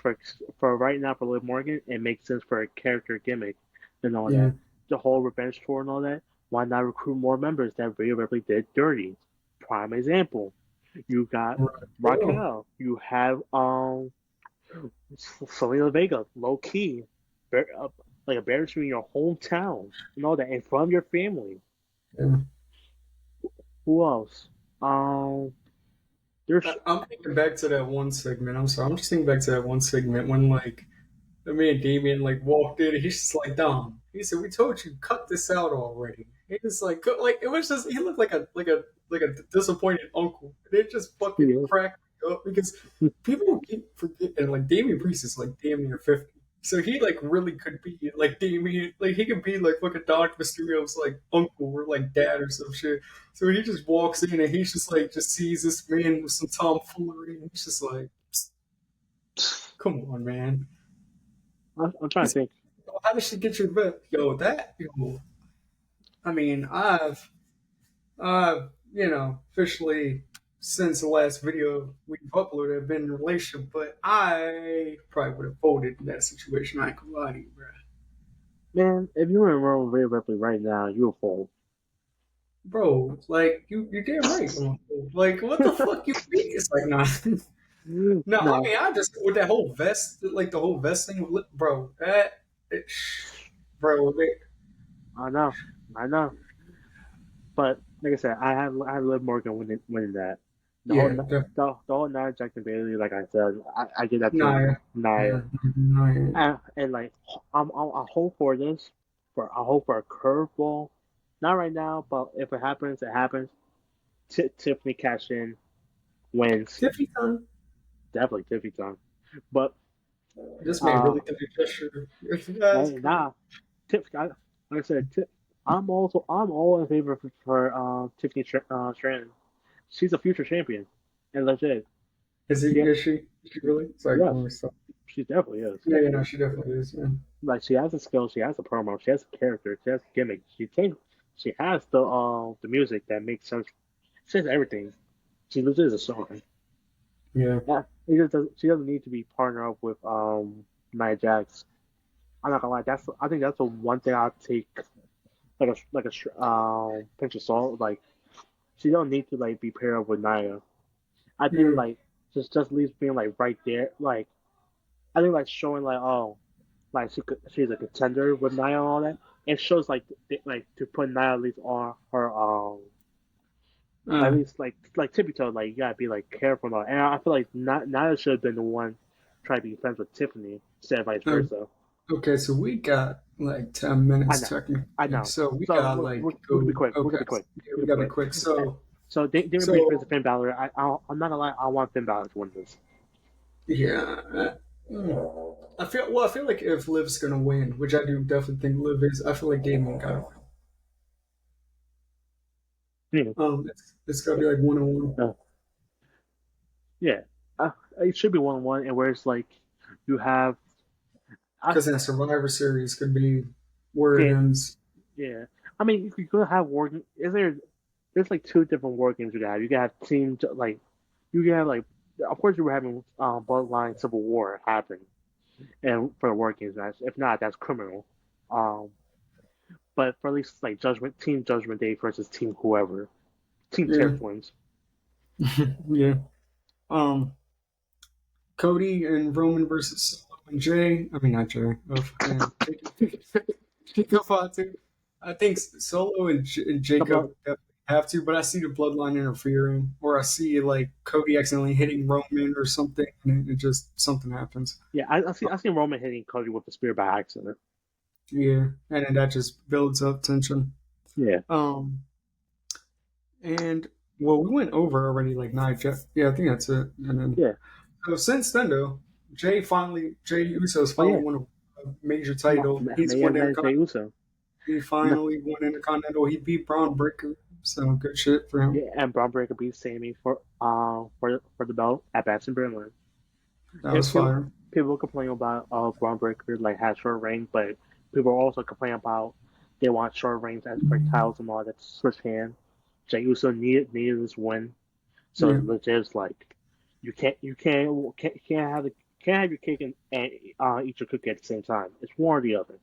for right now for Liv Morgan it makes sense for a character gimmick and all yeah. that. The whole revenge tour and all that. Why not recruit more members that Rhea Ripley did dirty? Prime example. You got Right. Oh, Raquel. You have Selena Vega, low key, like embarrassing your hometown and all that, in front of your family. yeah. Who else? Um, there's I'm thinking back to that one segment. I'm sorry. I'm just thinking back to that one segment when like me and Damien like walked in and he's just like, Dom. He said, "We told you cut this out already." He was like it was just he looked like a disappointed uncle. And it just fucking yeah, cracked me up because people keep forgetting like Damien Priest is like damn near 50. So he like really could be like Damien, like he could be like fucking Dr. Mysterio's like uncle or like dad or some shit. So he just walks in and he's just like just sees this man with some tomfoolery and he's just like, come on, man. I'm trying to think. How did she get your vet? Yo, that yo. I mean, officially since the last video we uploaded, have been in a relationship, but I probably would have folded in that situation. I ain't gonna lie to you, bro. Man, if you were in Roman Rhea Ripley right now, you would fold. Bro, like you're damn right. I'm gonna fold. Like, what the fuck you mean? It's like, nah. No, I No, mean, I just with that whole vest, like the whole vest thing, bro. It, bro, they, I know, I know. But like I said, I have Liv Morgan winning that. The whole yeah, the whole Nia Jax and Bailey, like I said, I give that to nah, Nia. nah. And like I hope for this, for I hope for a curveball. Not right now, but if it happens, it happens. Tiffany cash in wins. Tiffy time. Definitely Tiffany time. But This man uh, really did a gesture. That's crazy. nah, like I said, I'm all in favor for Tiffany Stratton. She's a future champion, and legit. Is he? She Is she? Is she really? Sorry, yes, going stop. she definitely is. Yeah, no, she definitely is, man. Like she has a skill, she has a promo, she has a character, she has a gimmick. She has the music that makes sense. She has everything. She legit is a star. Yeah. Yeah, she doesn't need to be partnered up with Nia Jax. I'm not gonna lie. I think that's the one thing I'll take pinch of salt. Like she don't need to like be paired up with Nia. I think Yeah. like just at least being like right there. Like I think like showing like oh like she's a contender with Nia and all that. It shows like like to put Nia at least on her At Uh, least like Tippy Toe, like you gotta be like careful now. And I feel like Naya should have been the one trying to be friends with Tiffany instead of vice uh, versa. okay, so we got like 10 I minutes know, I technically. know. So we So got like we're gonna be go. quick. We're gonna Okay, be quick. yeah, We're we gonna be got it quick. quick. And So Damon Priest versus so Finn Balor. I'm not gonna lie. I want Finn Balor to win this. yeah. I feel like if Liv's gonna win, which I do definitely think Liv is, I feel like Damon gotta win. Yeah, It's gotta be like 1-on-1 uh, yeah. It should be 1-1, and where it's like you have. I because in a Survivor Series could be where it yeah ends. yeah. I mean, you could have war. Is there? There's like two different war games you can have. You can have team like you can have like. Of course, you were having Bloodline Civil War happen, and for the war games match. If not, that's criminal. Um, but for at least like Judgment Day versus Team whoever, Team Yeah, Twins. yeah. Um, Cody and Roman versus Solo and Jay. I mean, not Jay. Oh, man. Jacob Fatu. I think Solo and Jacob About definitely have to, but I see the bloodline interfering, or I see like Cody accidentally hitting Roman or something, and it just something happens. yeah, I see Roman hitting Cody with the spear by accident. Yeah, and then that just builds up tension. Yeah, Um, and well, we went over already like nine. Yeah, I think that's it. And then yeah. so since then though, Jay Uso's Oh finally yeah, won a major title. He's won the Jey Intercontinental. Uso. He No, finally won Intercontinental. He beat Braun Breaker. So good shit for him. yeah, and Braun Breaker beat Sammy for the belt at Bash in Berlin. That And was fire. people complain about Braun Breaker like has short reigns, but people also complain about they want short reigns as for titles and all that switch hand. Jey Uso needed this win, so Yeah. it's legit. It's like you can't have your cake and eat your cookie at the same time. It's one or the other.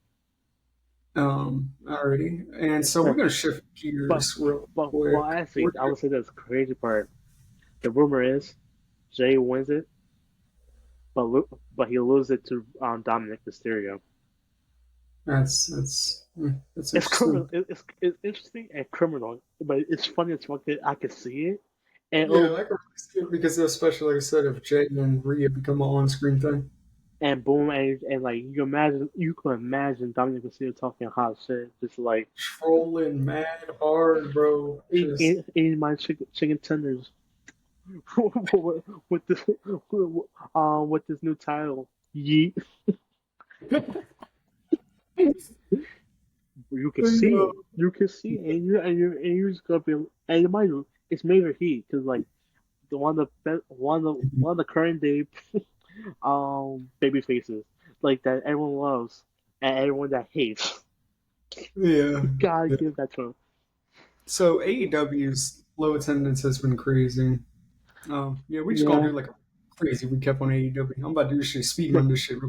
Alrighty. And so we're gonna shift But gears real well, quick. actually, I would say that's the crazy part. The rumor is Jay wins it, but he loses it to Dominic Mysterio. that's It's interesting. criminal. It's interesting and criminal, but it's funny as fuck that I can see it. And Yeah, I can really see it because especially like I said, if Jay and Rhea become an on-screen thing. boom, and like you can imagine Dominic Mysterio talking hot shit, just like Trolling mad hard, bro. Just eating my chicken tenders with this with this new title. Yeet. You can see yo, it. You can see it, and you're just gonna be. And mind you, it's major heat because like the one of the current day baby faces like that everyone loves and everyone that hates. yeah. You gotta Yeah. give that to him. So AEW's low attendance has been crazy. Yeah, we just gonna Yeah, do like a crazy recap on AEW. I'm about to do this shit, speed look, run this shit.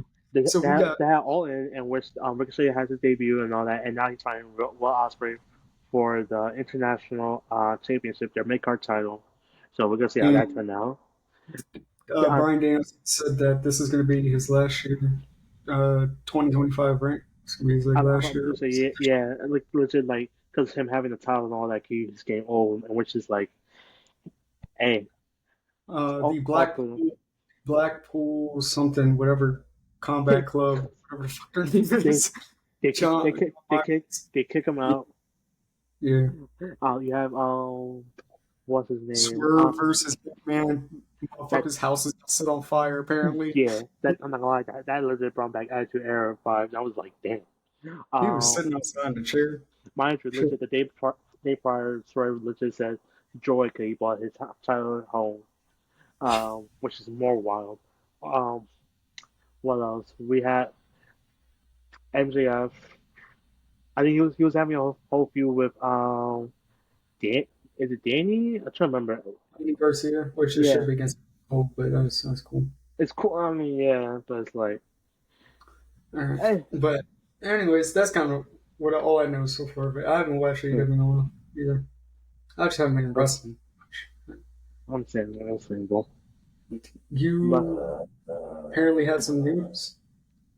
So we got they had all in which Ricochet has his debut and all that, and now he's fighting Will Ospreay for the international championship, their mid card title. So we're gonna see how that and turns out. Uh, Brian Danielson said that this is gonna be his last year, 2025, right? It's gonna be his like I'm last about to year. say yeah, like legit, like because him having the title and all that, he's getting old, and which is like, hey, The also Blackpool something, whatever combat club, whatever the fuck their name they is. John, they kick him out. yeah. You have what's his name? Swerve versus Hitman. That Motherfucker's house is set on fire, apparently. yeah, that I'm not gonna lie, that legit brought back Attitude Era vibes. I was like, damn. He was Um, sitting outside in the chair. Mind you, Shit. legit day prior, Swerve legit said Joy could he bought his childhood home, which is more wild. Um, what else? We had MJF. I think he was having a whole feud with Dan. Is it Danny? I'm trying to remember. Andy Garcia, which is should Yeah, be against Cole, but that's cool. it's cool. I mean, yeah, but it's like, All right. hey, But anyways, that's kind of all I know so far. But I haven't watched yeah, AEW in a while either. I just haven't been wrestling. I'm saying that's single. But You apparently had some news.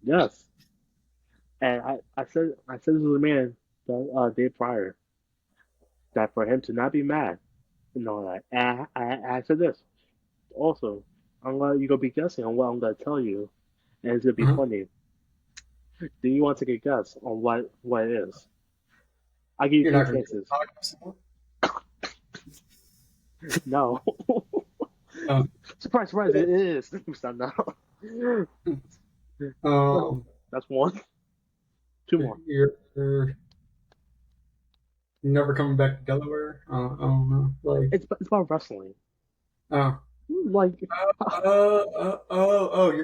yes, and I said this was a man the day prior that for him to not be mad. and all that. And I said this also. You gonna be guessing on what I'm gonna tell you, and it's gonna be Uh-huh. funny. Do you want to take a guess on what it is? I'll give you You're three not gonna do chances. a podcast anymore? No. Um, Surprise, surprise, it is. Stop now. um, That's one. Two more. you're never coming back to Delaware. I don't know. Like, It's about wrestling. uh, Like, you're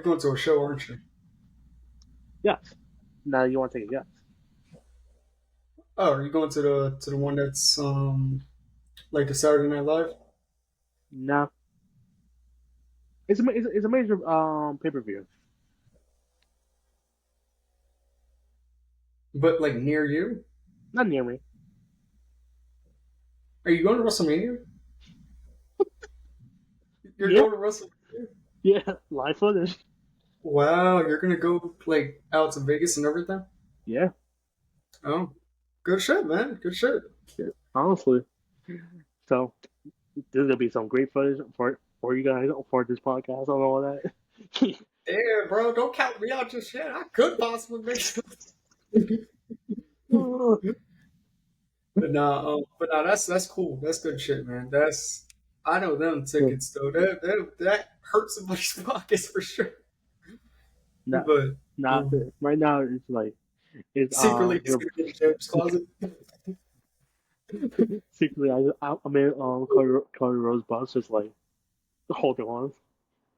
going to a show, aren't you? yes. Now you want to take a guess? Oh, are you going to the one that's like the Saturday Night Live, No. It's a major pay per view. but like near you? Not near me. Are you going to WrestleMania? You're Yeah, going to WrestleMania? yeah. Live footage. Wow, you're gonna go like out to Vegas and everything? Yeah, Oh, good shit, man. Good shit. yeah. Honestly. So there's gonna be some great footage for you guys for this podcast and all that. Yeah, bro, don't count me out just yet. I could possibly make some. But nah, that's cool. That's good shit, man. That's I know them tickets though. That hurts somebody's pockets for sure. not, But not um, right now. It's like it's secretly, he's gonna get in James' closet. secretly I'm in Cody Rose bus just like holding on.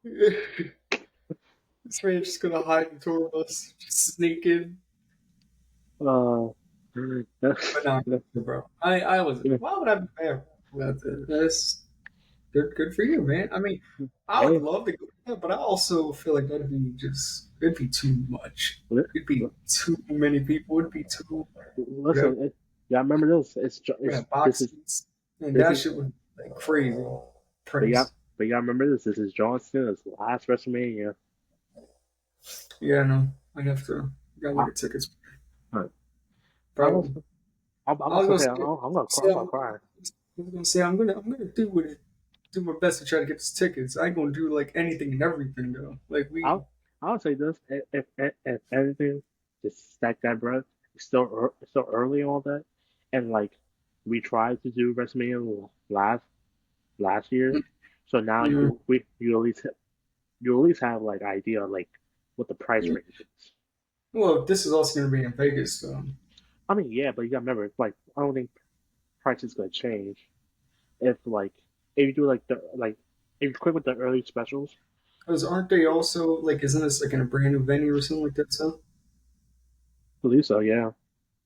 This man's just gonna hide in the tour bus, just sneak in. Uh, But nah, bro. I was. Why would I be mad about that? That's good for you, man. I mean, I would hey, love to go there, but I also feel like it'd be too much. It'd be too many people. It'd be too. Yeah, listen, yeah, I remember this. yeah, This is boxes, and this that is shit would be like crazy but yeah, price. but yeah, I remember this. This is John Cena's last WrestleMania. Yeah, no, I have to. Gotta I, look at tickets. I was Bro, I'm I was gonna gonna say say, I'm gonna cry. I was gonna say I'm gonna do my best to try to get these tickets. I ain't gonna do like anything and everything though. Like we, I'll I'll say this: if anything, just stack that breath. It's still early and all that, and like we tried to do WrestleMania last year, so now you you at least have like idea like what the price know, range is. well, this is also gonna be in Vegas, so I mean, yeah, but you gotta remember, like I don't think price is gonna change if like if you do like the like if you quit with the early specials. because aren't they also like isn't this like in a brand new venue or something like that? So I believe so, yeah.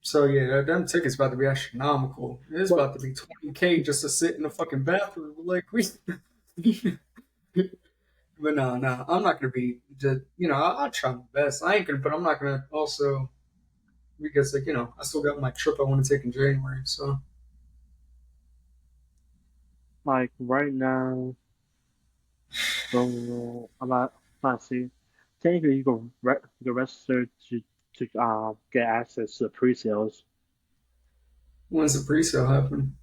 so yeah, them tickets about to be astronomical. It's But about to be 20K just to sit in the fucking bathroom. Like we. But no, I'm not gonna be just I'll try my best. I ain't gonna, but I'm not gonna also because like I still got my trip I want to take in January. So like right now, so I'm not. Let's see. Technically, you can register to get access to the pre-sales. when's the pre-sale happen?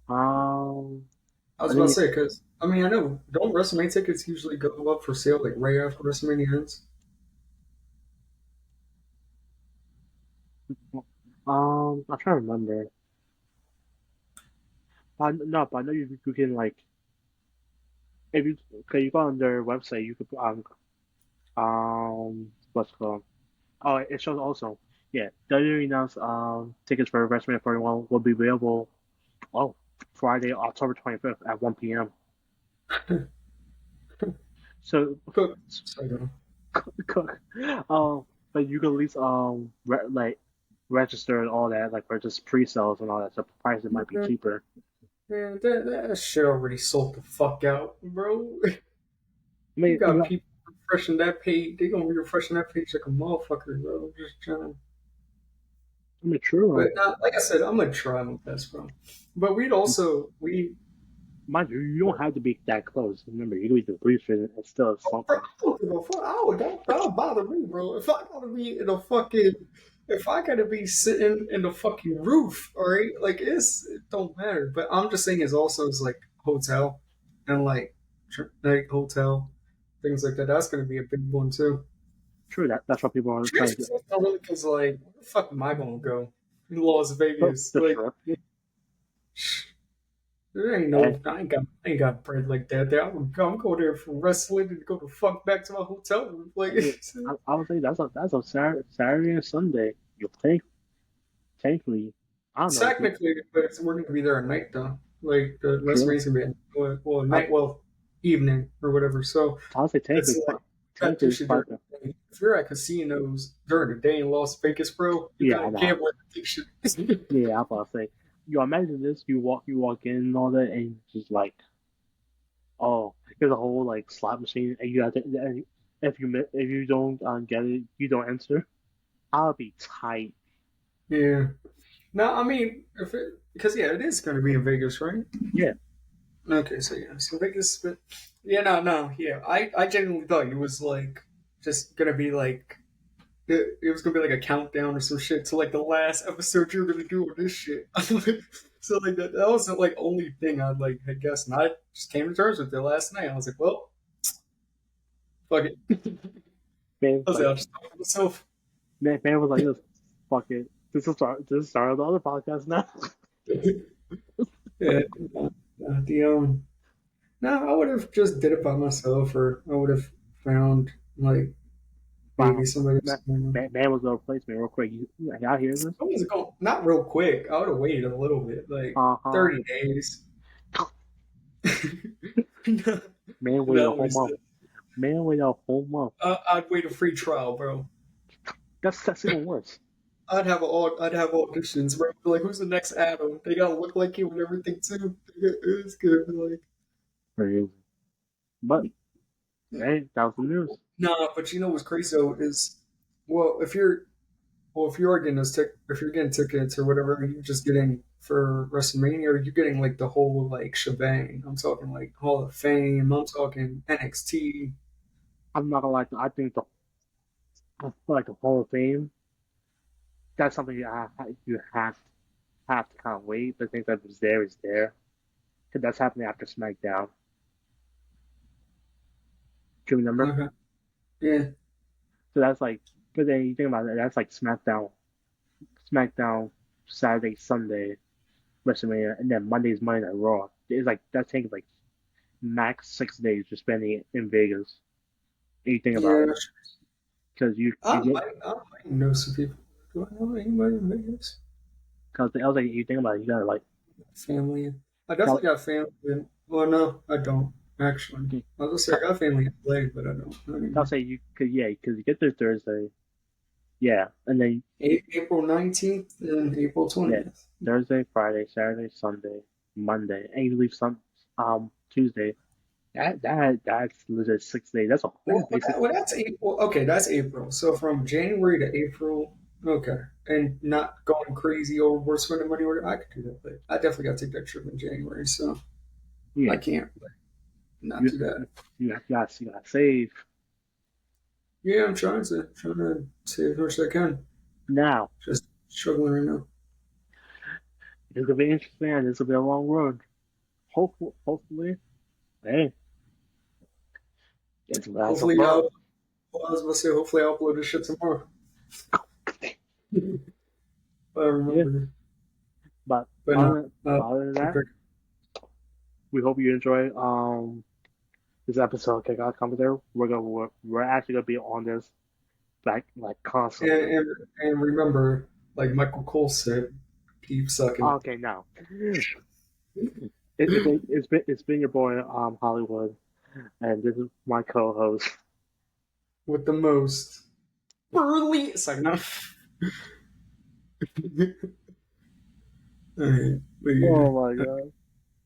Um, I was I about to think say because I mean I know don't WrestleMania tickets usually go up for sale like right after WrestleMania ends. I'm trying to remember. No, but I know you can like if you okay, you go on their website, you could what's it called? Oh, it shows also. Yeah, WWE announced tickets for WrestleMania 41 will be available. Oh, Friday, October 25th at 1 p.m. So, But so, but you can at least like register and all that, like register pre-sales and all that. So prices might be cheaper. man, that shit already sold the fuck out, bro. I You mean, got people refreshing that page. They gonna be refreshing that page like a motherfucker, bro. Just trying. But true. like I said, I'm gonna try my best, bro. But we Mind you, you don't have to be that close. Remember, you can be the brief and still have bro, something. I don't give a fuck. That would bother me, bro. If I gotta be in a fucking if I gotta be sitting in the fucking roof, all right, like it don't matter. But I'm just saying, it's also is like hotel and like hotel things like that. That's gonna be a big one too. True, that's what people are trying to do. Because like, where the fuck am I gonna go in Las So, Vegas? the Like, trip. there ain't no, And I ain't got bread like that. There, I'm going there for wrestling and go the fuck back to my hotel room. Like, I would say that's a Saturday and Sunday. You think technically, I don't know. technically, but we're gonna be there at night though. Like the True. WrestleMania's gonna be well I, night, well evening or whatever. So I would say it's technically, like that do technically, shit during partner. the day. If you're at casinos during the day in Las Vegas, bro, you Yeah, I gotta know. gamble at the shit. Yeah, I was about to say. You imagine this: you walk in and all that, and just like, oh, there's a whole like slot machine, and you have to. And if you don't get it, you don't enter. I'll be tight. Yeah. No, I mean, if it because yeah, it is gonna be in Vegas, right? Yeah, Okay, so yeah, so Vegas, but yeah, no, yeah, I genuinely thought it was like just gonna be like it was gonna be like a countdown or some shit to like the last episode you're gonna do on this shit. So like that was the like only thing I'd like had guessed, and I just came to terms with it last night. I was like, well, fuck it. man, I was like, like I'll just talk to myself. man was like this. Fuck it. This is start of the other podcast now. Yeah, the no, I would have just did it by myself, or I would have found like maybe Wow, somebody. man was gonna replace me real quick. Y'all hear this? I was going not real quick. I would have waited a little bit, like Uh huh. 30 days. Man waited a No, whole month. Man waited a whole month. I'd wait a free trial, bro. That's even worse. I'd have auditions, bro. Like, who's the next Adam? They gotta look like you and everything too. It's good. Like, Crazy. But hey, that was the news. nah, but you know what's crazy though is, well, if you are getting if you're getting tickets or whatever, are you just getting for WrestleMania, or are you getting like the whole like shebang? I'm talking like Hall of Fame. I'm talking NXT. I'm not gonna lie. I think I feel like the Hall of Fame. That's something you have to kind of wait. The thing that is there is there. Because that's happening after SmackDown. Do you remember? Okay. Yeah. So that's like, but then you think about it, that's like SmackDown, Saturday, Sunday, WrestleMania, and then Monday's Monday Night Raw. It's like that takes like max 6 days to spending it in Vegas. And you think about Yeah. it, because I you get might, I might know some people. Do I know anybody in Vegas? because I was like you think about it, you gotta like Family. I count, definitely got family. Well, no, I don't actually. I was gonna say I got family in LA, but I don't. Not I'll anymore. say you could yeah because you get there Thursday, yeah, and then April 19th and April yeah 20th. Thursday, Friday, Saturday, Sunday, Monday, and you leave Tuesday. That's legit 6 days. That's basically That's April. Okay, that's April. So from January to April. Okay, and not going crazy over we're spending money. I could do that, but I definitely got to take that trip in January. So I yeah. can't not You do that. you gotta save Yeah, I'm trying to save as much as I can. now. Just struggling right now. It's gonna be interesting. And it's gonna be a long road. Hopefully, hey, it's gonna have some Hopefully, fun. I was about to say, hopefully, I'll upload this shit tomorrow. I Yeah, remember. but But no, other than that, we hope you enjoy this episode of Kick Out Commentary. We're actually gonna be on this like constantly. and remember, like Michael Cole said, keep sucking Okay, now it's been your boy Hollywood, and this is my co-host. with the most burly. Sorry, no. Alright, but yeah. Oh my god.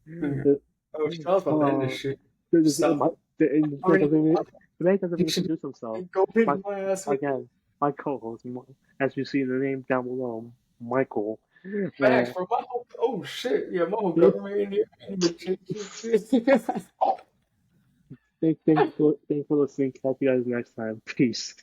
Okay. The, Oh, shit, I was about to end this uh, shit. the, Stop. the I man mean, doesn't even introduce himself. go My, pin my ass with again, my co-host, as you see in the name down below, Michael. facts And from my whole. Oh shit! Yeah, my whole government in here. I ain't even changing shit. thanks for listening. Catch you guys next time. Peace.